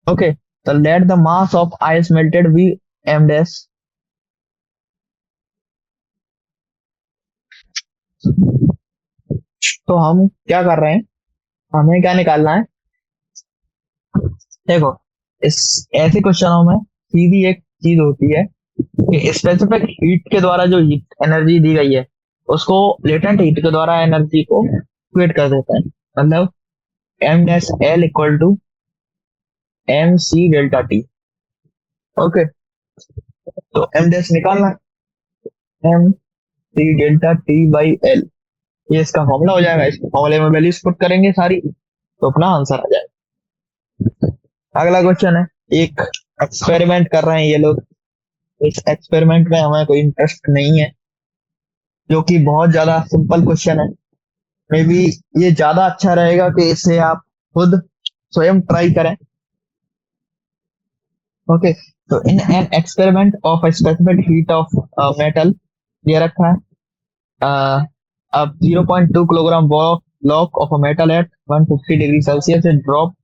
ओके, तो let the mass of ice melted be M dash. तो हम क्या कर रहे हैं, हमें क्या निकालना है? देखो, इस ऐसे क्वेश्चनों में सीधी एक चीज होती है कि स्पेसिफिक हीट के द्वारा जो हीट एनर्जी दी गई है उसको लेटेंट हीट के द्वारा एनर्जी को क्रिएट कर देता है। मतलब M dash L equal to M C delta T. Okay, तो एम डैश निकालना, M C delta T by L, ये इसका फॉर्मूला हो जाएगा। इस फॉर्मूले में वैल्यूज पुट करेंगे सारी, तो अपना आंसर आ जाएगा। अगला क्वेश्चन है, एक एक्सपेरिमेंट कर रहे हैं ये लोग। इस एक्सपेरिमेंट में हमें कोई इंटरेस्ट नहीं है, जो कि बहुत ज्यादा सिंपल क्वेश्चन है। मे बी ये ज्यादा अच्छा रहेगा कि इसे आप खुद स्वयं ट्राई करें। ओके, तो in an experiment of specific heat of metal दे रखा है, अब 0.2 kilogram block of a metal at 150 degree Celsius drop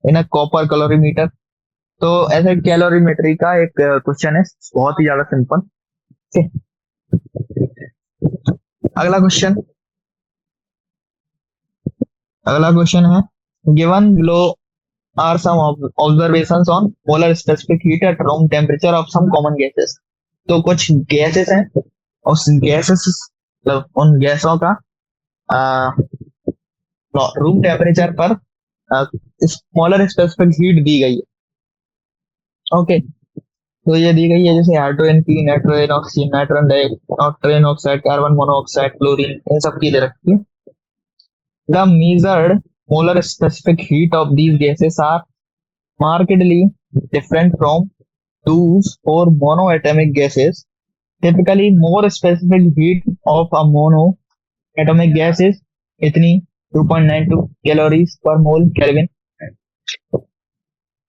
in a copper calorimeter. तो ऐसे कैलोरीमेट्री का एक क्वेश्चन है, बहुत ही ज्यादा सिंपल। okay? अगला क्वेश्चन, अगला क्वेश्चन है, given below are some observations on molar specific heat at room temperature of some common gases. तो कुछ गैसेस हैं, उस गैसेस मतलब उन गैसों का रूम टेम्परेचर पर स्मॉलर स्पेसिफिक हीट दी गई है। ओके, तो ये दी गई है जैसे हाइड्रोजन की, nitrogen oxygen, nitrogen oxide, carbon monoxide, chlorine, इन सब की दे रखी है। The measured molar specific heat of these gases are markedly different from those for monoatomic gases. Typically, more specific heat of a monoatomic gas is इतनी 2.92 calories per mole Kelvin.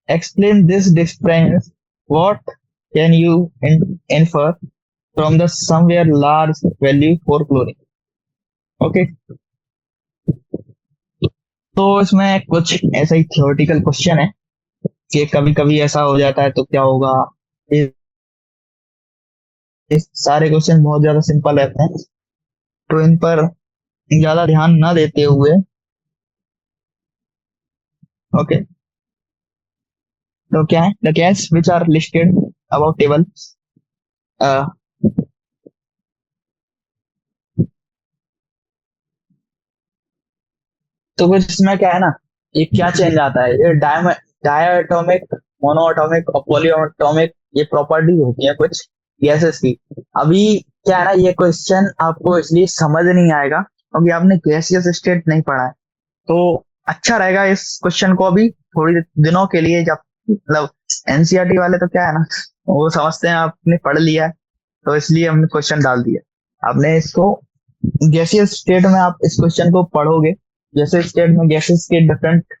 Explain this difference. What can you infer from the somewhere large value for chlorine? Okay. तो इसमें कुछ ऐसा ही theoretical question है कि कभी कभी ऐसा हो जाता है तो क्या होगा। ये सारे क्वेश्चन बहुत ज्यादा सिंपल रहते हैं, तो इन पर ज्यादा ध्यान ना देते हुए, ओके, तो क्या है, the gas which are listed about table. तो कुछ इसमें क्या है ना, ये क्या चेंज आता है, ये डायटोमिक, मोनोएटॉमिक और पॉलीएटॉमिक ये प्रॉपर्टी होती है कुछ गैसेस की। अभी क्या है ना, ये क्वेश्चन आपको इसलिए समझ नहीं आएगा क्योंकि आपने गैसियस स्टेट नहीं पढ़ा है। तो अच्छा रहेगा इस क्वेश्चन को अभी थोड़ी दिनों के लिए, जब मतलब एनसीईआरटी वाले तो क्या है ना, वो समझते हैं आपने पढ़ लिया है, तो इसलिए हमने क्वेश्चन डाल दिया। आपने इसको गैसियस स्टेट में आप इस क्वेश्चन को पढ़ोगे, जैसे स्टेट में गैसेस के डिफरेंट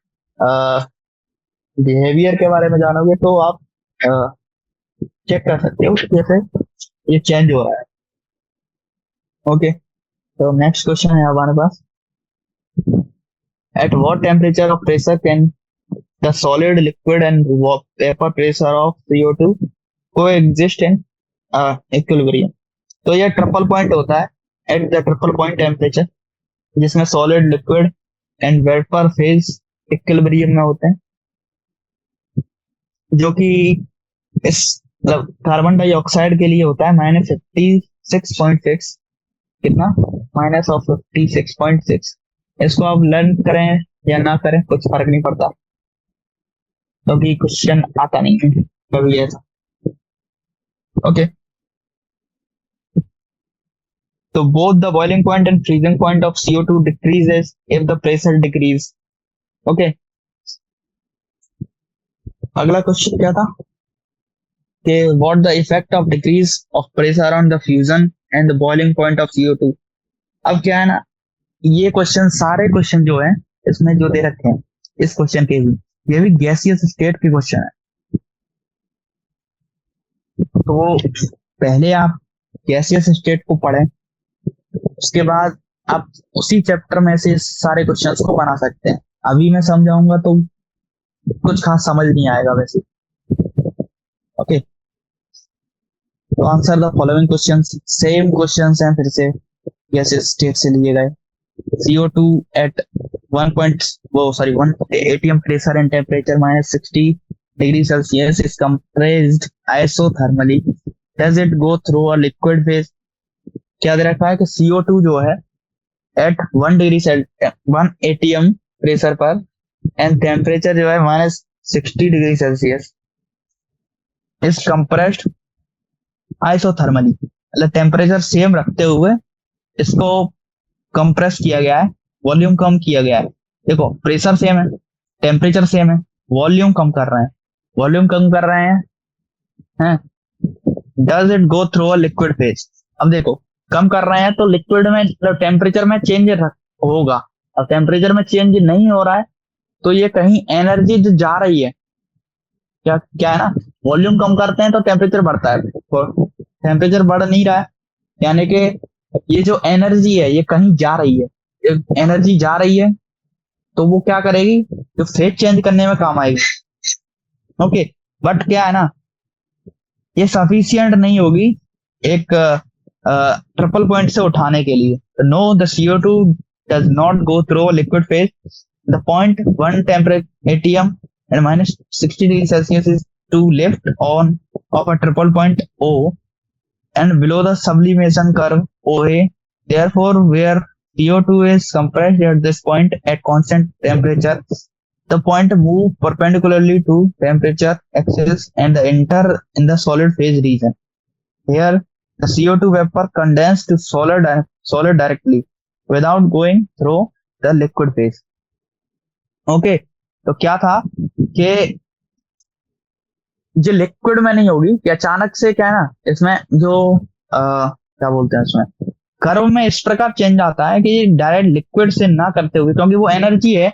बिहेवियर के बारे में जानोगे तो आप चेक कर सकते हो कि कैसे ये चेंज हो रहा है। ओके, तो नेक्स्ट क्वेश्चन है हमारे पास। At what temperature of pressure can the solid liquid and vapour pressure of CO2 coexist in equilibrium. तो ये ट्रिपल पॉइंट होता है, at the triple point temperature, जिसमें solid liquid and vapour phase equilibrium में होते हैं, जो कि इस कार्बन डाइऑक्साइड के लिए होता है -56.6। कितना? -56.6। इसको आप लर्न करें या ना करें कुछ फर्क नहीं पड़ता, क्योंकि क्वेश्चन आता नहीं है कभी ऐसा। ओके, तो both the boiling point and freezing point of CO2 decreases if the pressure decrease। Okay, अगला क्वेश्चन क्या था कि what the effect of decrease of pressure on the fusion and the boiling point of CO2। अब क्या है ना, ये question सारे क्वेश्चन जो है इसमें जो दे रखे हैं, इस क्वेश्चन के भी, ये भी गैसियस स्टेट के क्वेश्चन है। तो पहले आप गैसियस स्टेट को पढ़ें, उसके बाद आप उसी चैप्टर में से सारे क्वेश्चंस को बना सकते हैं। अभी मैं समझाऊंगा तो कुछ खास समझ नहीं आएगा वैसे। ओके, तो answer the following questions. Same questions हैं फिर से, गैसियस स्टेट से लिए गए। CO2 at 1 atm pressure and temperature -60°C is compressed isothermally। Does it go through a liquid phase? क्या दे रखा है कि CO2 जो है at 1 atm प्रेशर पर एंड टेम्परेचर जो है -60°C इज कंप्रेस्ड आइसोथर्मली, मतलब टेम्परेचर सेम रखते हुए इसको कंप्रेस किया गया है, वॉल्यूम कम किया गया है। देखो, प्रेशर सेम है, टेम्परेचर सेम है, वॉल्यूम कम कर रहे हैं, वॉल्यूम कम कर रहे हैं। Does it go through a liquid phase? अब देखो, कम कर रहे हैं तो लिक्विड में टेम्परेचर में चेंज होगा, और टेम्परेचर में चेंज नहीं हो रहा है तो ये कहीं एनर्जी जो जा रही है, क्या क्या है ना, वॉल्यूम कम करते हैं तो टेम्परेचर बढ़ता है, टेम्परेचर बढ़ नहीं रहा है, यानी कि ये जो एनर्जी है ये कहीं जा रही है। एनर्जी जा रही है तो वो क्या करेगी, तो फेज चेंज करने में काम आएगी। ओके, बट क्या है ना, ये सफिशियंट नहीं होगी एक ट्रिपल पॉइंट से उठाने के लिए। No, the CO2 does not go through liquid phase. The point 1 temperature ATM and -60°C is to left on of a triple point O and below the sublimation curve OA, therefore where CO2 is compressed at this point at constant temperature, the point move perpendicularly to temperature axis and enter in the solid phase region. Here the CO2 vapor condenses to solid directly without going through the liquid phase। Okay, तो क्या था कि जो liquid में नहीं होगी कि अचानक से क्या है ना, इसमें जो क्या बोलते हैं, इसमें कर्व में इस प्रकार चेंज आता है कि डायरेक्ट लिक्विड से ना करते हुए, क्योंकि वो एनर्जी है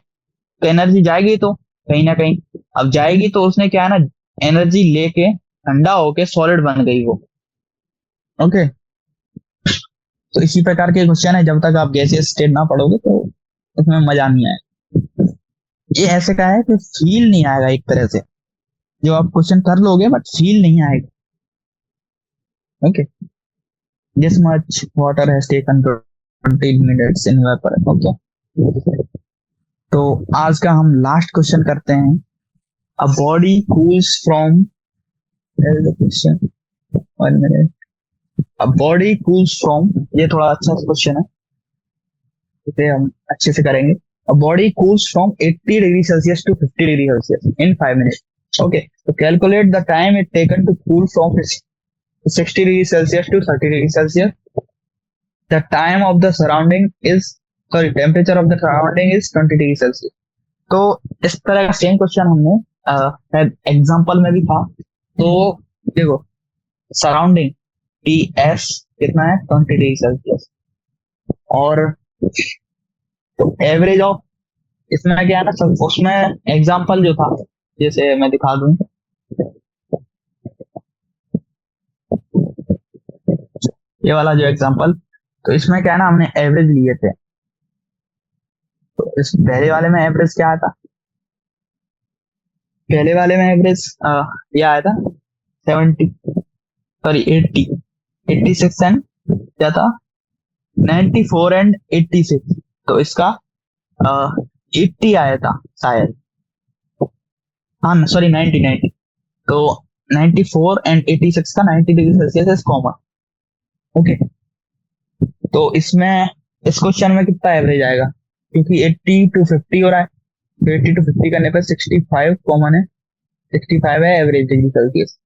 तो एनर्जी जाएगी तो कहीं ना कहीं, अब जाएगी तो उसने क्या है ना, एनर्जी लेके ठंडा होके सॉलिड बन गई वो। ओके, तो इसी प्रकार के क्वेश्चन है, जब तक आप गैसियस स्टेट ना पढ़ोगे तो उसमें मजा नहीं आएगा। ये ऐसे का है कि फील नहीं आएगा एक तरह से, जो आप क्वेश्चन कर लोगे बट फील नहीं आएगा। Okay, this much water has taken 20 minutes in vapour. Okay, तो आज का हम लास्ट क्वेश्चन करते हैं। अ body cools from, question 1 minute, a body cools from, ये थोड़ा अच्छा क्वेश्चन है, इसे हम अच्छे से करेंगे। A body cools from 80°C to 50°C in 5 minutes। Okay, तो calculate the time it taken to cool from 60°C to 30°C। The time of the surrounding is, sorry, temperature of the surrounding is 20°C। तो इस तरह का same question हमने example में भी था। तो देखो, सराउंडिंग TS कितना है, 20°C, और तो एवरेज ऑफ, इसमें क्या है ना, उसमें एग्जांपल जो था जैसे मैं दिखा दूं, ये वाला जो एग्जांपल, तो इसमें क्या है ना, हमने एवरेज लिए थे। तो इस पहले वाले में एवरेज क्या आया था, पहले वाले में एवरेज ये आया था 70, सॉरी 80, 86 एंड क्या था, 94 एंड 86। तो इसका 80 आया था शायद, हाँ सॉरी 90, 90। तो 94 एंड 86 का 90 degree Celsius is common. Okay, तो इसमें इस क्वेश्चन में कितना एवरेज आएगा, क्योंकि 80 टू 50 हो रहा है, तो 80 टू 50 करने पर 65 कॉमन है, 65 है average degree Celsius.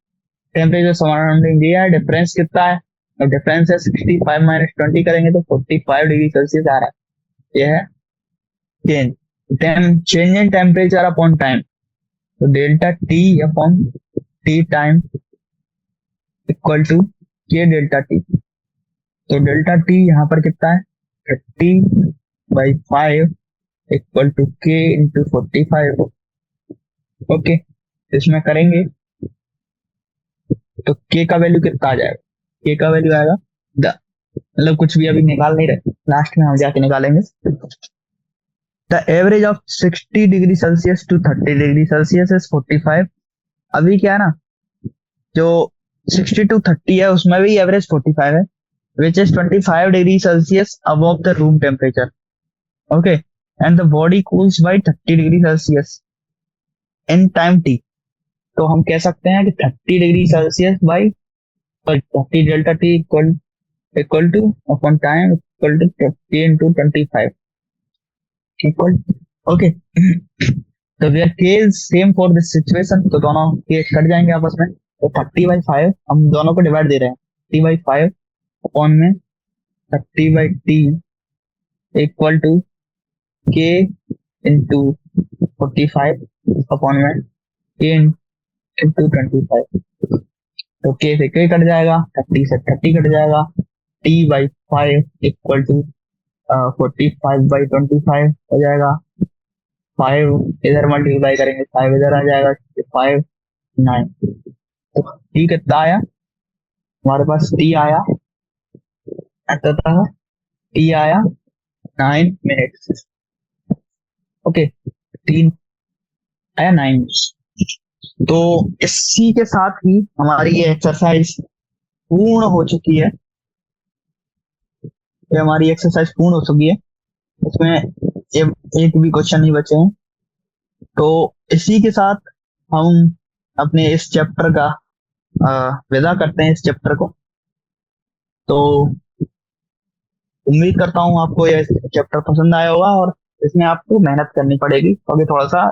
Temperature surrounding दिया है, डिफरेंस कितना है, और डिफरेंस है 65 माइनस 20 करेंगे तो 45 डिग्री सेल्सियस आ रहा है। ये है change, change in temperature upon time, तो delta T upon T time equal to K delta T. तो डेल्टा टी यहाँ पर कितना है, 30/5 equal to K into 45। Okay, इसमें करेंगे तो के का वैल्यू कितना आ जाएगा, के का वैल्यू आएगा मतलब कुछ भी अभी निकाल नहीं रहे, लास्ट में हम जाके निकालेंगे। The average of 60 degree Celsius to 30 degree Celsius is 45। अभी क्या है ना, जो 60 टू 30 है उसमें भी एवरेज 45 है, which is 25 degree Celsius above the room temperature. Okay, and the body cools by 30 degree Celsius in time T. तो हम कह सकते हैं कि 30 degree Celsius by 30 delta T equal to upon time equal to 30 into 25 equal. Okay, तो where K is same for this situation, तो दोनों के कट जाएंगे आपस में, तो 30/5 हम दोनों को डिवाइड दे रहे हैं, 30/5 अपॉन में 30/t equal to K into 45 upon में के इंटू 25। तो के से के कट जाएगा, 30 से 30 कट जाएगा, t/5 इक्वल टू 45/25 हो जाएगा। 5 इधर मल्टीप्लाई करेंगे, 5 इधर आ जाएगा, 5 9। तो टी कितना आया हमारे पास, टी आया तथा टी आया 9 मिनट। ओके, टी आया 9। तो इसी के साथ ही हमारी ये एक्सरसाइज पूर्ण हो चुकी है, ये हमारी एक्सरसाइज पूर्ण हो चुकी है, इसमें एक भी क्वेश्चन नहीं बचे हैं। तो इसी के साथ हम अपने इस चैप्टर का विदा करते हैं, इस चैप्टर को। तो उम्मीद करता हूँ आपको यह चैप्टर पसंद आया होगा, और इसमें आपको मेहनत करनी पड़ेगी क्योंकि थोड़ा सा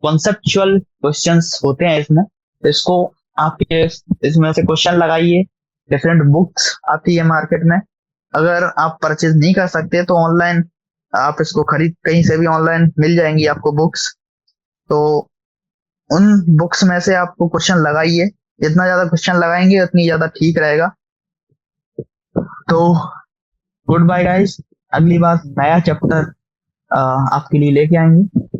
कॉन्सेप्चुअल क्वेश्चंस होते हैं इसमें, तो इसको आपके इसमें से क्वेश्चन लगाइए। डिफरेंट बुक्स आती है मार्केट में, अगर आप परचेज नहीं कर सकते तो ऑनलाइन आप इसको खरीद, कहीं से भी ऑनलाइन मिल जाएंगी आपको बुक्स। तो उन बुक्स में से आपको क्वेश्चन लगाइए, जितना ज्यादा क्वेश्चन लगाएंगे उतनी ज्यादा ठीक रहेगा। तो गुड बाय गाइस, अगली बार नया चैप्टर आपके लिए लेके आएंगे।